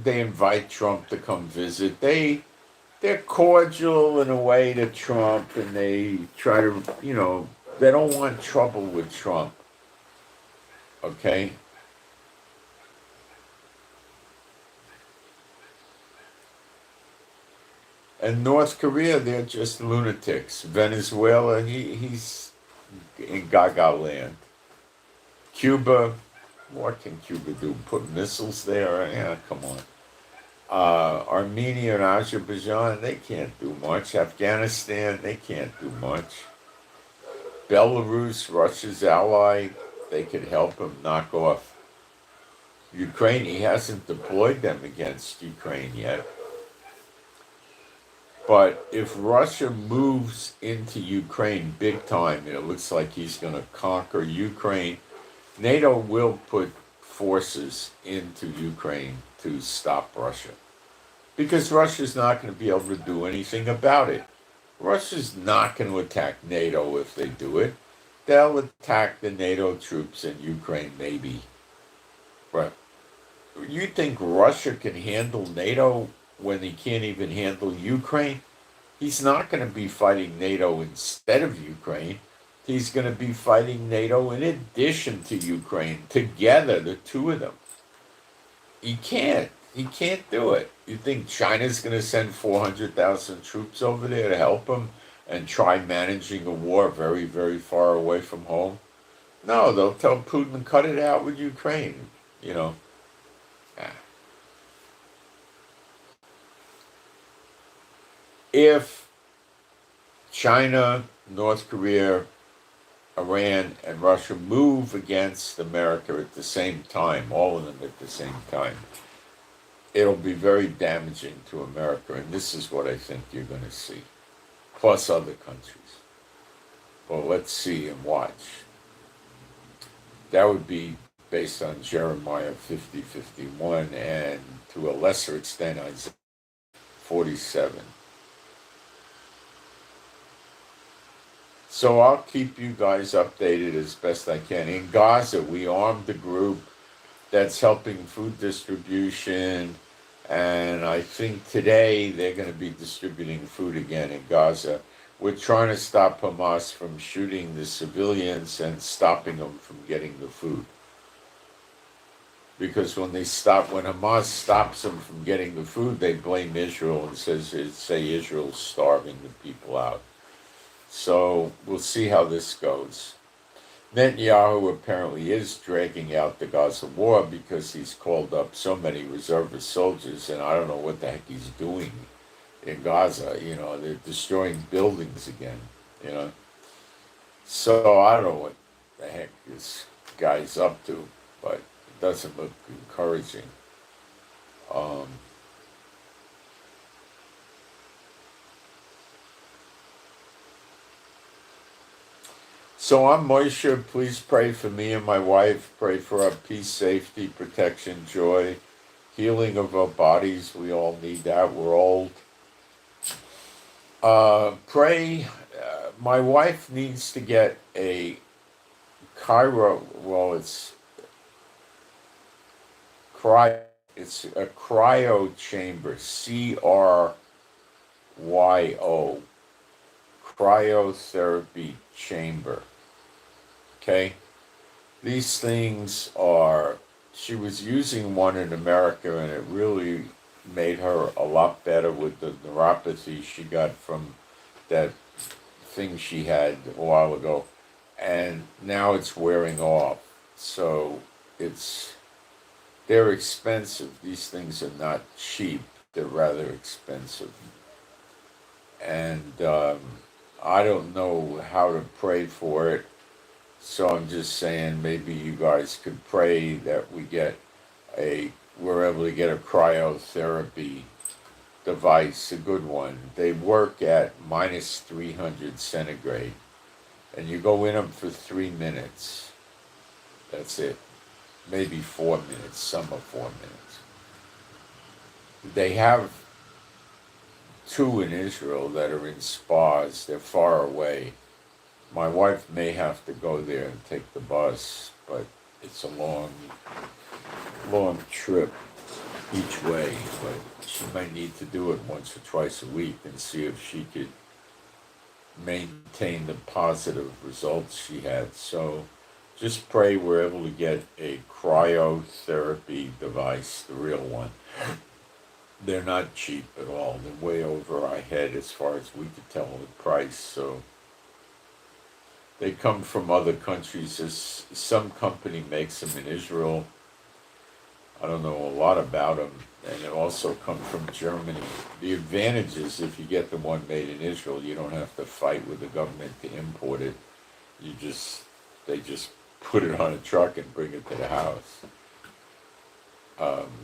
they invite Trump to come visit. They're cordial in a way to Trump, and they try to, they don't want trouble with Trump. Okay? And North Korea, they're just lunatics. Venezuela, he's in Gaga land. Cuba, what can Cuba do? Put missiles there? Yeah, come on. Armenia and Azerbaijan, they can't do much. Afghanistan, they can't do much. Belarus, Russia's ally, they could help him knock off Ukraine. He hasn't deployed them against Ukraine yet. But if Russia moves into Ukraine big time, and it looks like he's going to conquer Ukraine, NATO will put forces into Ukraine to stop Russia. Because Russia's not going to be able to do anything about it. Russia's not going to attack NATO if they do it. They'll attack the NATO troops in Ukraine, maybe. But you think Russia can handle NATO when he can't even handle Ukraine? He's not going to be fighting NATO instead of Ukraine. He's going to be fighting NATO in addition to Ukraine, together, the two of them. He can't do it. You think China's going to send 400,000 troops over there to help him and try managing a war very, very far away from home? No, they'll tell Putin, cut it out with Ukraine, If China, North Korea, Iran, and Russia move against America at the same time, all of them at the same time, it'll be very damaging to America, and this is what I think you're going to see, plus other countries. Well, let's see and watch. That would be based on Jeremiah 50:51, and to a lesser extent, Isaiah 47. So I'll keep you guys updated as best I can. In Gaza, we armed a group that's helping food distribution, and I think today they're going to be distributing food again in Gaza. We're trying to stop Hamas from shooting the civilians and stopping them from getting the food. Because when Hamas stops them from getting the food, they blame Israel and say Israel's starving the people out. So we'll see how this goes. Netanyahu apparently is dragging out the Gaza war because he's called up so many reservist soldiers, and I don't know what the heck he's doing in Gaza. They're destroying buildings again, So I don't know what the heck this guy's up to, but it doesn't look encouraging. So I'm Moshe. Please pray for me and my wife. Pray for our peace, safety, protection, joy, healing of our bodies. We all need that. We're old. Pray. My wife needs to get a it's a cryo chamber, CRYO, cryotherapy chamber. Okay? These things she was using one in America, and it really made her a lot better with the neuropathy she got from that thing she had a while ago. And now it's wearing off. So they're expensive. These things are not cheap. They're rather expensive. And I don't know how to pray for it. So I'm just saying maybe you guys could pray that we're able to get a cryotherapy device, a good one. They work at minus 300 centigrade. And you go in them for 3 minutes. That's it. maybe 4 minutes. Some are 4 minutes. They have two in Israel that are in spas. They're far away. My wife may have to go there and take the bus, but it's a long trip each way. But she might need to do it once or twice a week and see if she could maintain the positive results she had. So just pray we're able to get a cryotherapy device, the real one. They're not cheap at all. They're way over our head as far as we could tell the price. So they come from other countries. Some company makes them in Israel. I don't know a lot about them. And it also come from Germany. The advantage is if you get the one made in Israel, you don't have to fight with the government to import it. They just put it on a truck and bring it to the house.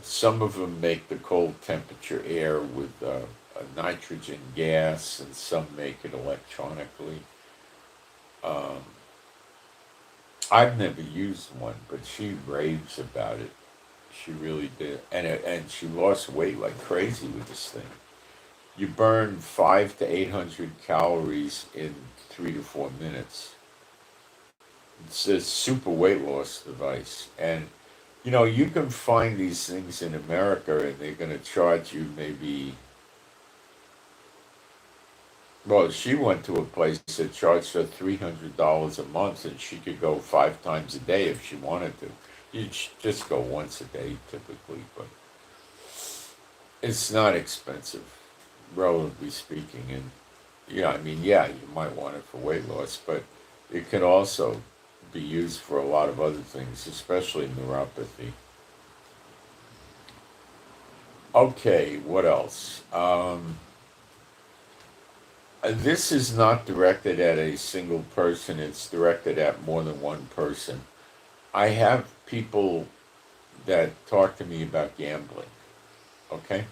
Some of them make the cold temperature air with a nitrogen gas, and some make it electronically. I've never used one, but she raves about it. She really did, and she lost weight like crazy with this thing. You burn 500 to 800 calories in 3 to 4 minutes. It's a super weight loss device, and you can find these things in America, and they're going to charge you maybe. Well, she went to a place that charged her $300 a month, and she could go 5 times a day if she wanted to. You just go once a day typically, but it's not expensive, relatively speaking. And yeah, you might want it for weight loss, but it can also be used for a lot of other things, especially neuropathy. Okay, what else? This is not directed at a single person, it's directed at more than one person. I have people that talk to me about gambling, okay?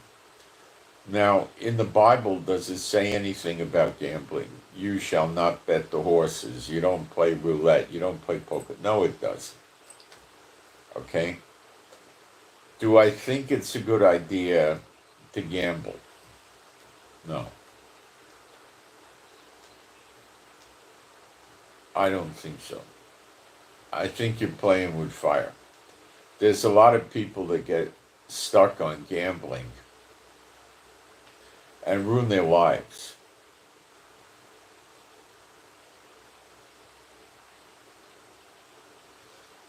Now, in the Bible, does it say anything about gambling? You shall not bet the horses. You don't play roulette. You don't play poker. No, it doesn't. Okay? Do I think it's a good idea to gamble? No. I don't think so. I think you're playing with fire. There's a lot of people that get stuck on gambling and ruin their lives.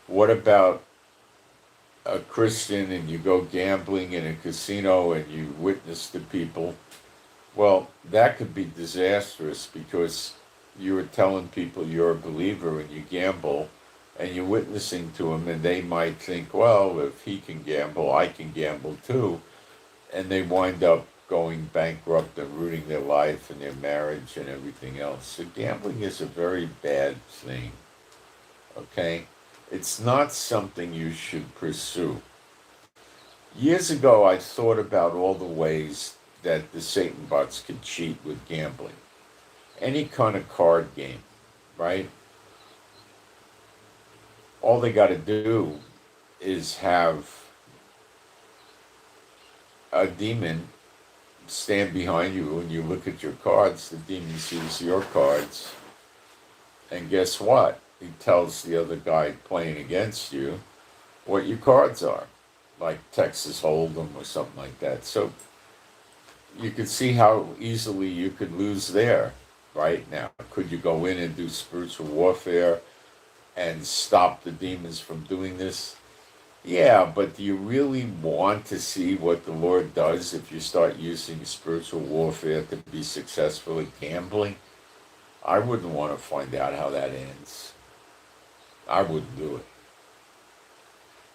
What about a Christian and you go gambling in a casino and you witness to people? Well, that could be disastrous because you are telling people you're a believer and you gamble and you're witnessing to them, and they might think, well, if he can gamble, I can gamble too. And they wind up going bankrupt and ruining their life and their marriage and everything else. So gambling is a very bad thing, okay? It's not something you should pursue. Years ago, I thought about all the ways that the Satan bots could cheat with gambling. Any kind of card game, right? All they got to do is have a demon stand behind you and you look at your cards, the demon sees your cards, and guess what? He tells the other guy playing against you what your cards are, like Texas Hold'em or something like that. So you can see how easily you could lose there right now. Could you go in and do spiritual warfare and stop the demons from doing this? Yeah, but do you really want to see what the Lord does if you start using spiritual warfare to be successful at gambling? I wouldn't want to find out how that ends. I wouldn't do it.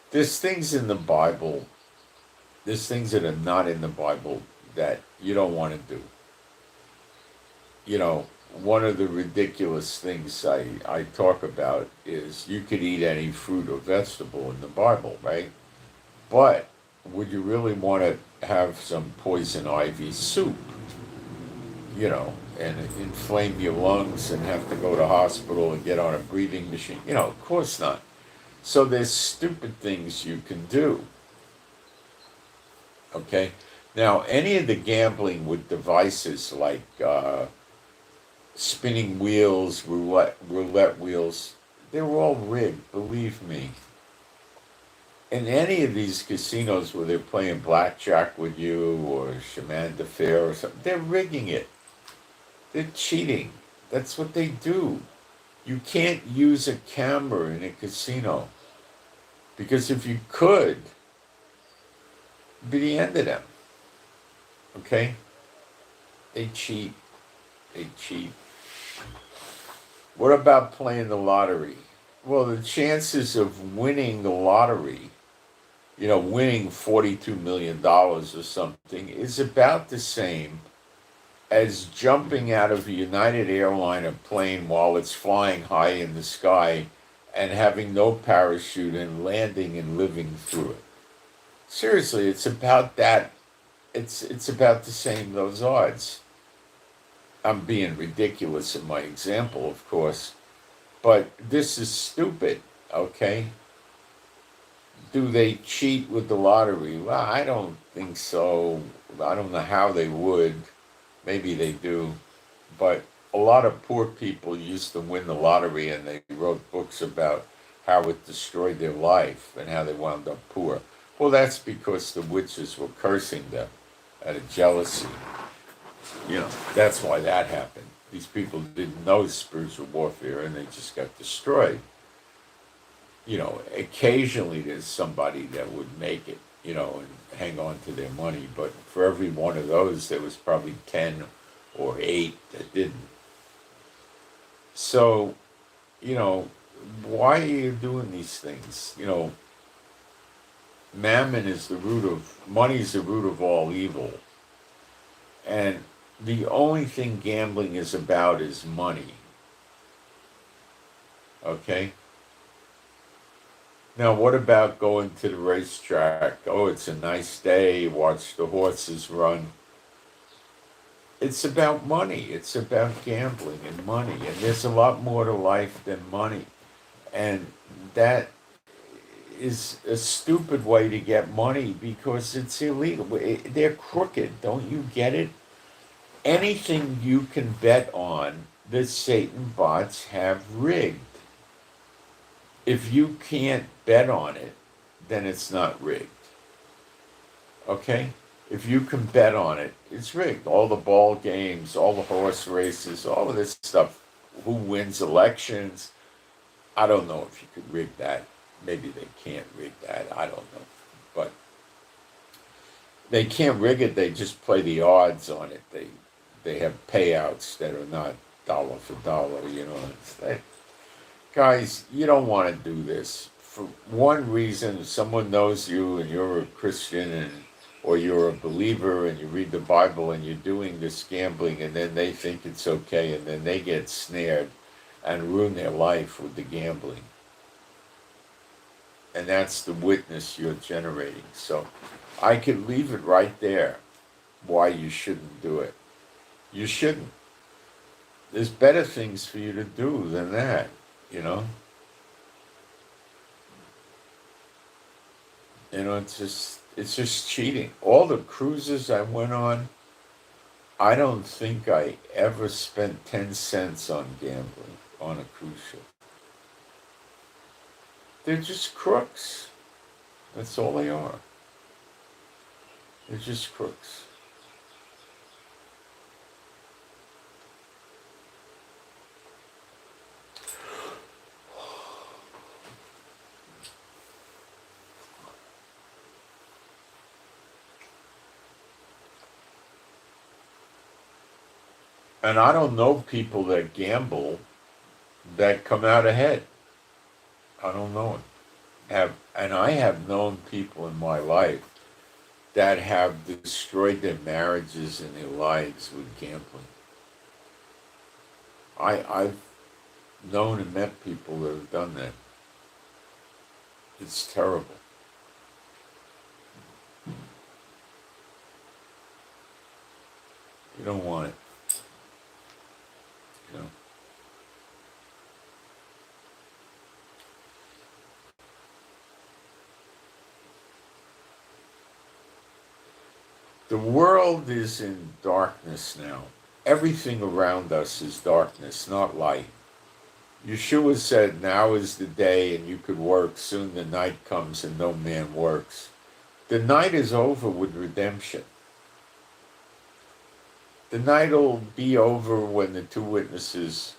There's things in the Bible, there's things that are not in the Bible that you don't want to do. One of the ridiculous things I talk about is you could eat any fruit or vegetable in the Bible, right? But would you really want to have some poison ivy soup, and inflame your lungs and have to go to hospital and get on a breathing machine? Of course not. So there's stupid things you can do. Okay? Now, any of the gambling with devices like spinning wheels, roulette wheels, they're all rigged, believe me. In any of these casinos where they're playing blackjack with you or chemin de fer or something, they're rigging it. They're cheating. That's what they do. You can't use a camera in a casino because if you could, it'd be the end of them. Okay? They cheat. They cheat. What about playing the lottery? Well, the chances of winning the lottery, winning $42 million dollars or something, is about the same as jumping out of a United Airliner plane while it's flying high in the sky and having no parachute and landing and living through it. Seriously, it's about that. It's about the same, those odds. I'm being ridiculous in my example, of course, but this is stupid, okay? Do they cheat with the lottery? Well, I don't think so. I don't know how they would. Maybe they do. But a lot of poor people used to win the lottery and they wrote books about how it destroyed their life and how they wound up poor. Well, that's because the witches were cursing them out of jealousy. That's why that happened. These people didn't know spiritual warfare and they just got destroyed. Occasionally there's somebody that would make it, and hang on to their money. But for every one of those, there was probably 10 or 8 that didn't. So, why are you doing these things? Money is the root of all evil. And the only thing gambling is about is money. Okay? Now, what about going to the racetrack? Oh, it's a nice day, watch the horses run. It's about money. It's about gambling and money. And there's a lot more to life than money. And that is a stupid way to get money because it's illegal. They're crooked. Don't you get it? Anything you can bet on, the Satan bots have rigged. If you can't bet on it, then it's not rigged. Okay? If you can bet on it, it's rigged. All the ball games, all the horse races, all of this stuff. Who wins elections? I don't know if you could rig that. Maybe they can't rig that. I don't know. But they can't rig it. They just play the odds on it. They have payouts that are not dollar for dollar. Guys, you don't want to do this. For one reason, if someone knows you and you're a Christian or you're a believer and you read the Bible and you're doing this gambling and then they think it's okay and then they get snared and ruin their life with the gambling. And that's the witness you're generating. So I could leave it right there why you shouldn't do it. You shouldn't. There's better things for you to do than that. It's just cheating. All the cruises I went on, I don't think I ever spent 10 cents on gambling on a cruise ship. They're just crooks. That's all they are. They're just crooks. And I don't know people that gamble that come out ahead. I don't know it. And I have known people in my life that have destroyed their marriages and their lives with gambling. I've known and met people that have done that. It's terrible. You don't want it. The world is in darkness now. Everything around us is darkness, not light. Yeshua said, "Now is the day, and you could work. Soon the night comes, and no man works." The night is over with redemption. The night will be over when the two witnesses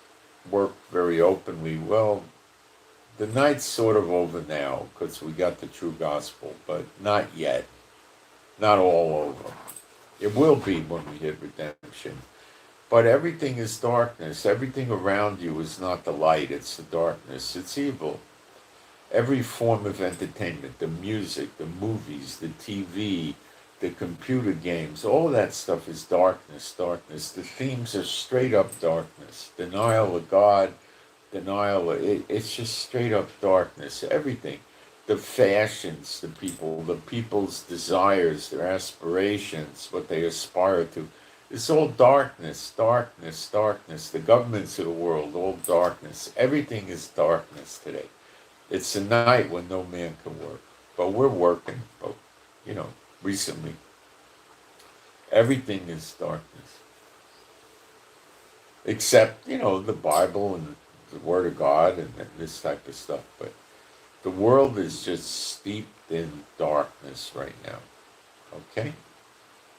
work very openly. Well, the night's sort of over now because we got the true gospel, but not yet. Not all over. It will be when we hit redemption. But everything is darkness. Everything around you is not the light, it's the darkness. It's evil. Every form of entertainment, the music, the movies, the TV, the computer games, all that stuff is darkness, darkness. The themes are straight up darkness. Denial of God, it's just straight up darkness. Everything. The fashions, the people's desires, their aspirations, what they aspire to. It's all darkness, darkness, darkness. The governments of the world, all darkness. Everything is darkness today. It's a night when no man can work. But we're working, but, recently. Everything is darkness. Except, the Bible and the Word of God and this type of stuff. But the world is just steeped in darkness right now. Okay?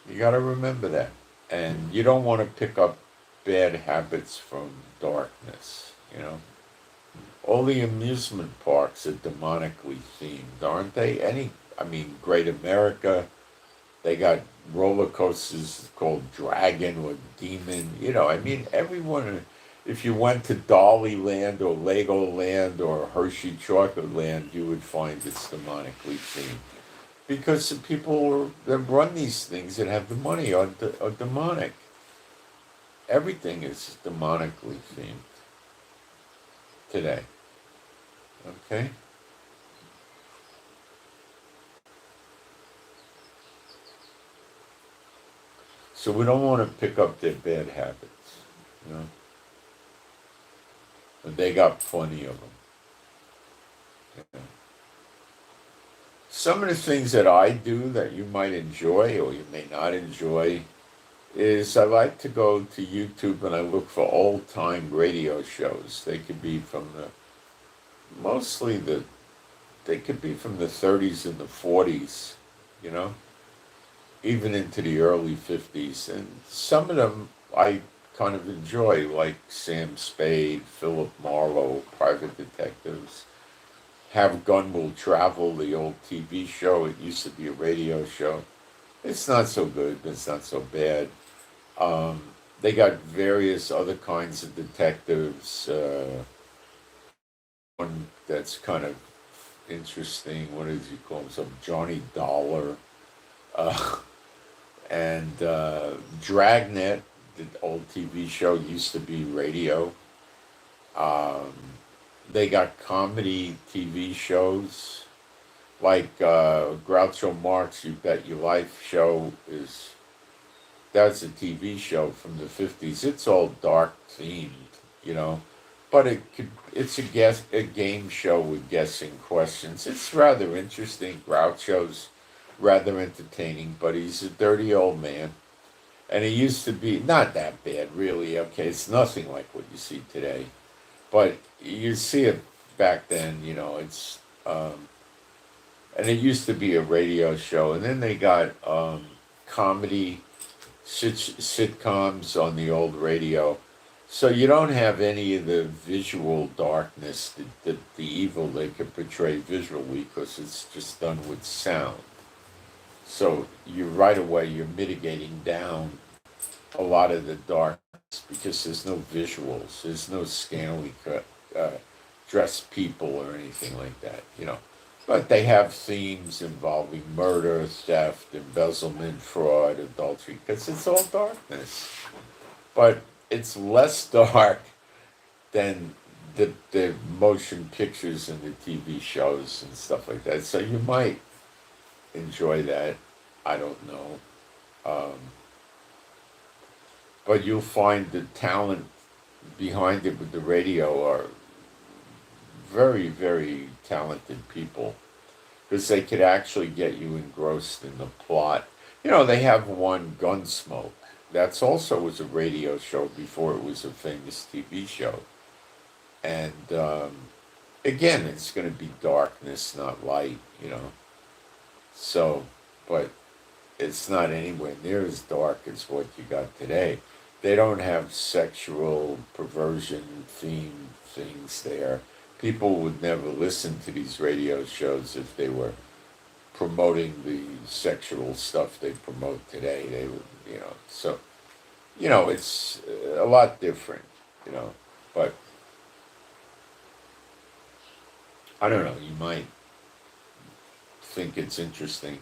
You got to remember that. And you don't want to pick up bad habits from darkness, All the amusement parks are demonically themed, aren't they? Great America, they got roller coasters called Dragon or Demon, everyone, if you went to Dollyland or Legoland or Hershey Chocolate Land, you would find it's demonically themed. Because the people that run these things that have the money are demonic. Everything is demonically themed today. Okay? So we don't want to pick up their bad habits, And they got plenty of them. Some of the things that I do that you might enjoy or you may not enjoy is I like to go to YouTube and I look for old-time radio shows. They could be from they could be from the 30s and the 40s, even into the early 50s. And some of them I kind of enjoy, like Sam Spade, Philip Marlowe, Private Detectives. Have Gun Will Travel, the old TV show. It used to be a radio show. It's not so good, but it's not so bad. They got various other kinds of detectives. One that's kind of interesting. What does he call himself? Johnny Dollar. And Dragnet, the old TV show, used to be radio. They got comedy TV shows, like Groucho Marx, You Bet Your Life show that's a TV show from the 50s. It's all dark themed, but it's a game show with guessing questions. It's rather interesting. Groucho's rather entertaining, but he's a dirty old man. And he used to be not that bad, really. Okay, it's nothing like what you see today. But you see it back then, it's, and it used to be a radio show. And then they got comedy sitcoms on the old radio. So you don't have any of the visual darkness, the evil they could portray visually, because it's just done with sound. So right away you're mitigating down a lot of the darkness because there's no visuals, there's no scantily dressed people or anything like that, But they have themes involving murder, theft, embezzlement, fraud, adultery, because it's all darkness. But it's less dark than the motion pictures and the TV shows and stuff like that. So you might enjoy that. I don't know. But you'll find the talent behind it with the radio are very, very talented people because they could actually get you engrossed in the plot. They have one, Gunsmoke. That's also was a radio show before it was a famous TV show. And again, it's going to be darkness, not light. So, but it's not anywhere near as dark as what you got today. They don't have sexual perversion theme things there. People would never listen to these radio shows if they were promoting the sexual stuff they promote today. They would. So, it's a lot different. But I don't know, you might think it's interesting.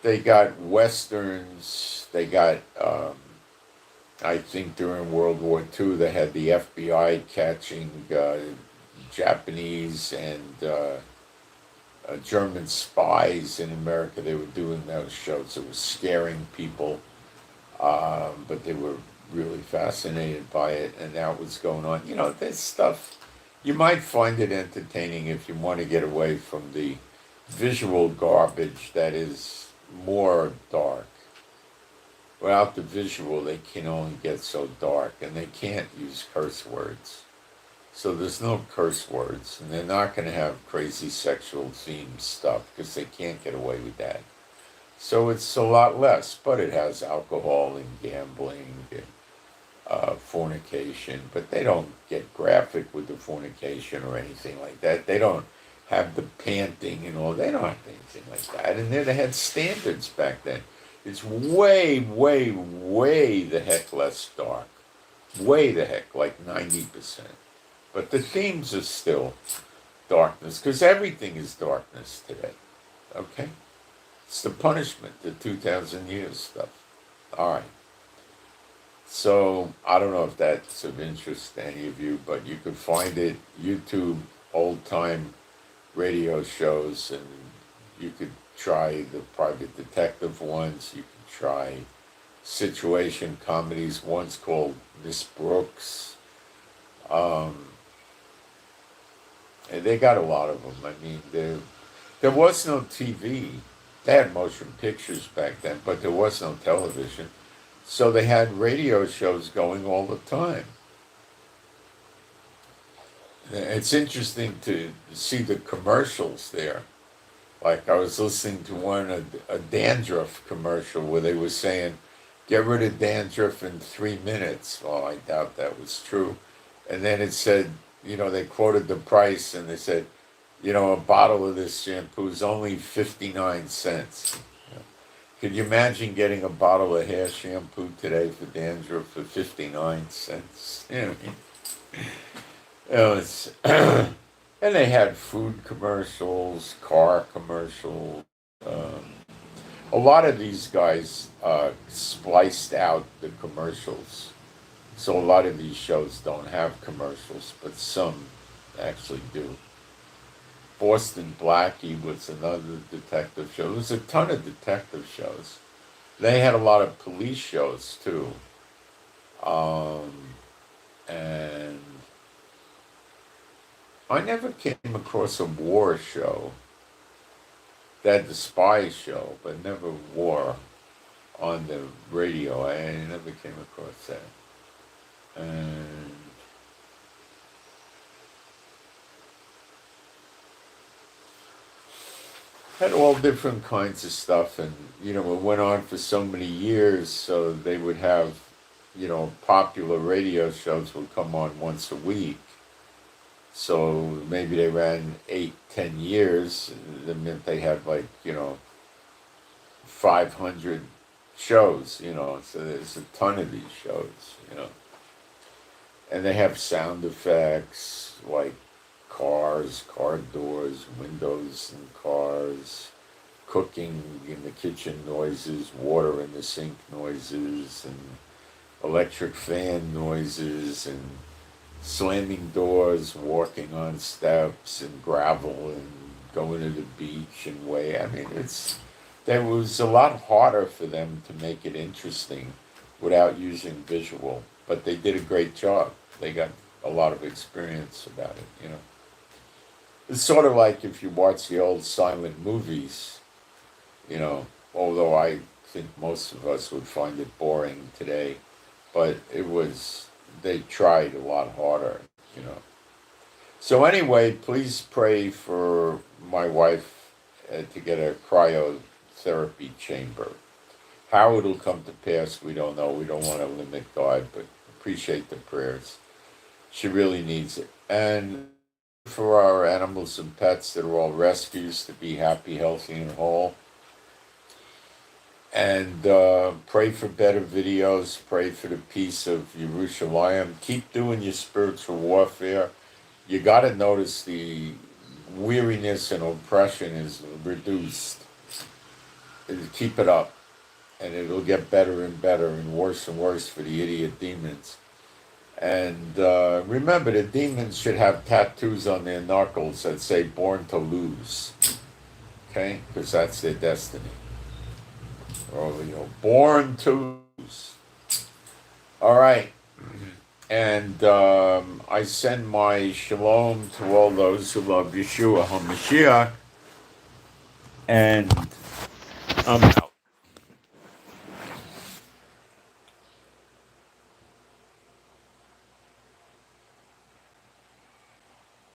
They got westerns. They got, I think during World War II, they had the FBI catching Japanese and German spies in America. They were doing those shows. It was scaring people, but they were really fascinated by it, and that was going on. This stuff, you might find it entertaining if you want to get away from the visual garbage that is more dark. Without the visual, they can only get so dark, and they can't use curse words. So there's no curse words, and they're not going to have crazy sexual themed stuff because they can't get away with that. So it's a lot less, but it has alcohol and gambling and fornication, but they don't get graphic with the fornication or anything like that. They don't have the panting and all. They don't have anything like that. And they had standards back then. It's way, way, way the heck less dark. Way the heck, like 90%. But the themes are still darkness, because everything is darkness today. Okay? It's the punishment, the 2,000 years stuff. All right. So I don't know if that's of interest to any of you, but you could find it, YouTube, old-time radio shows, and you could try the private detective ones. You could try situation comedies. One's called Miss Brooks. And they got a lot of them. I mean, there was no TV. They had motion pictures back then, but there was no television. So they had radio shows going all the time. It's interesting to see the commercials there. Like I was listening to a dandruff commercial where they were saying, get rid of dandruff in 3 minutes. Well, I doubt that was true. And then it said, they quoted the price and they said, a bottle of this shampoo is only 59 cents. Could you imagine getting a bottle of hair shampoo today for dandruff for 59 cents? It's and they had food commercials, car commercials. A lot of these guys spliced out the commercials. So a lot of these shows don't have commercials, but some actually do. Boston Blackie was another detective show. There was a ton of detective shows. They had a lot of police shows too. And I never came across a war show. They had the spy show, but never war on the radio. I never came across that. And had all different kinds of stuff, and it went on for so many years. So they would have, popular radio shows would come on once a week. So maybe they ran 8, 10 years. That meant they had 500 shows. So there's a ton of these shows. And they have sound effects like cars, car doors, windows in cars, cooking in the kitchen noises, water in the sink noises, and electric fan noises, and slamming doors, walking on steps, and gravel, and going to the beach and way. I mean, that was a lot harder for them to make it interesting without using visual, but they did a great job. They got a lot of experience about it. It's sort of like if you watch the old silent movies, although I think most of us would find it boring today, but they tried a lot harder, you know. So anyway, please pray for my wife to get a cryotherapy chamber. How it'll come to pass, we don't know. We don't want to limit God, but appreciate the prayers. She really needs it. And for our animals and pets that are all rescues to be happy, healthy, and whole. And pray for better videos. Pray for the peace of Yerushalayim. Keep doing your spiritual warfare. You got to notice the weariness and oppression is reduced. Keep it up. And it'll get better and better and worse for the idiot demons. And remember, the demons should have tattoos on their knuckles that say "Born to Lose," okay? Because that's their destiny. Or, born to lose. All right. And I send my shalom to all those who love Yeshua HaMashiach. And I'm out.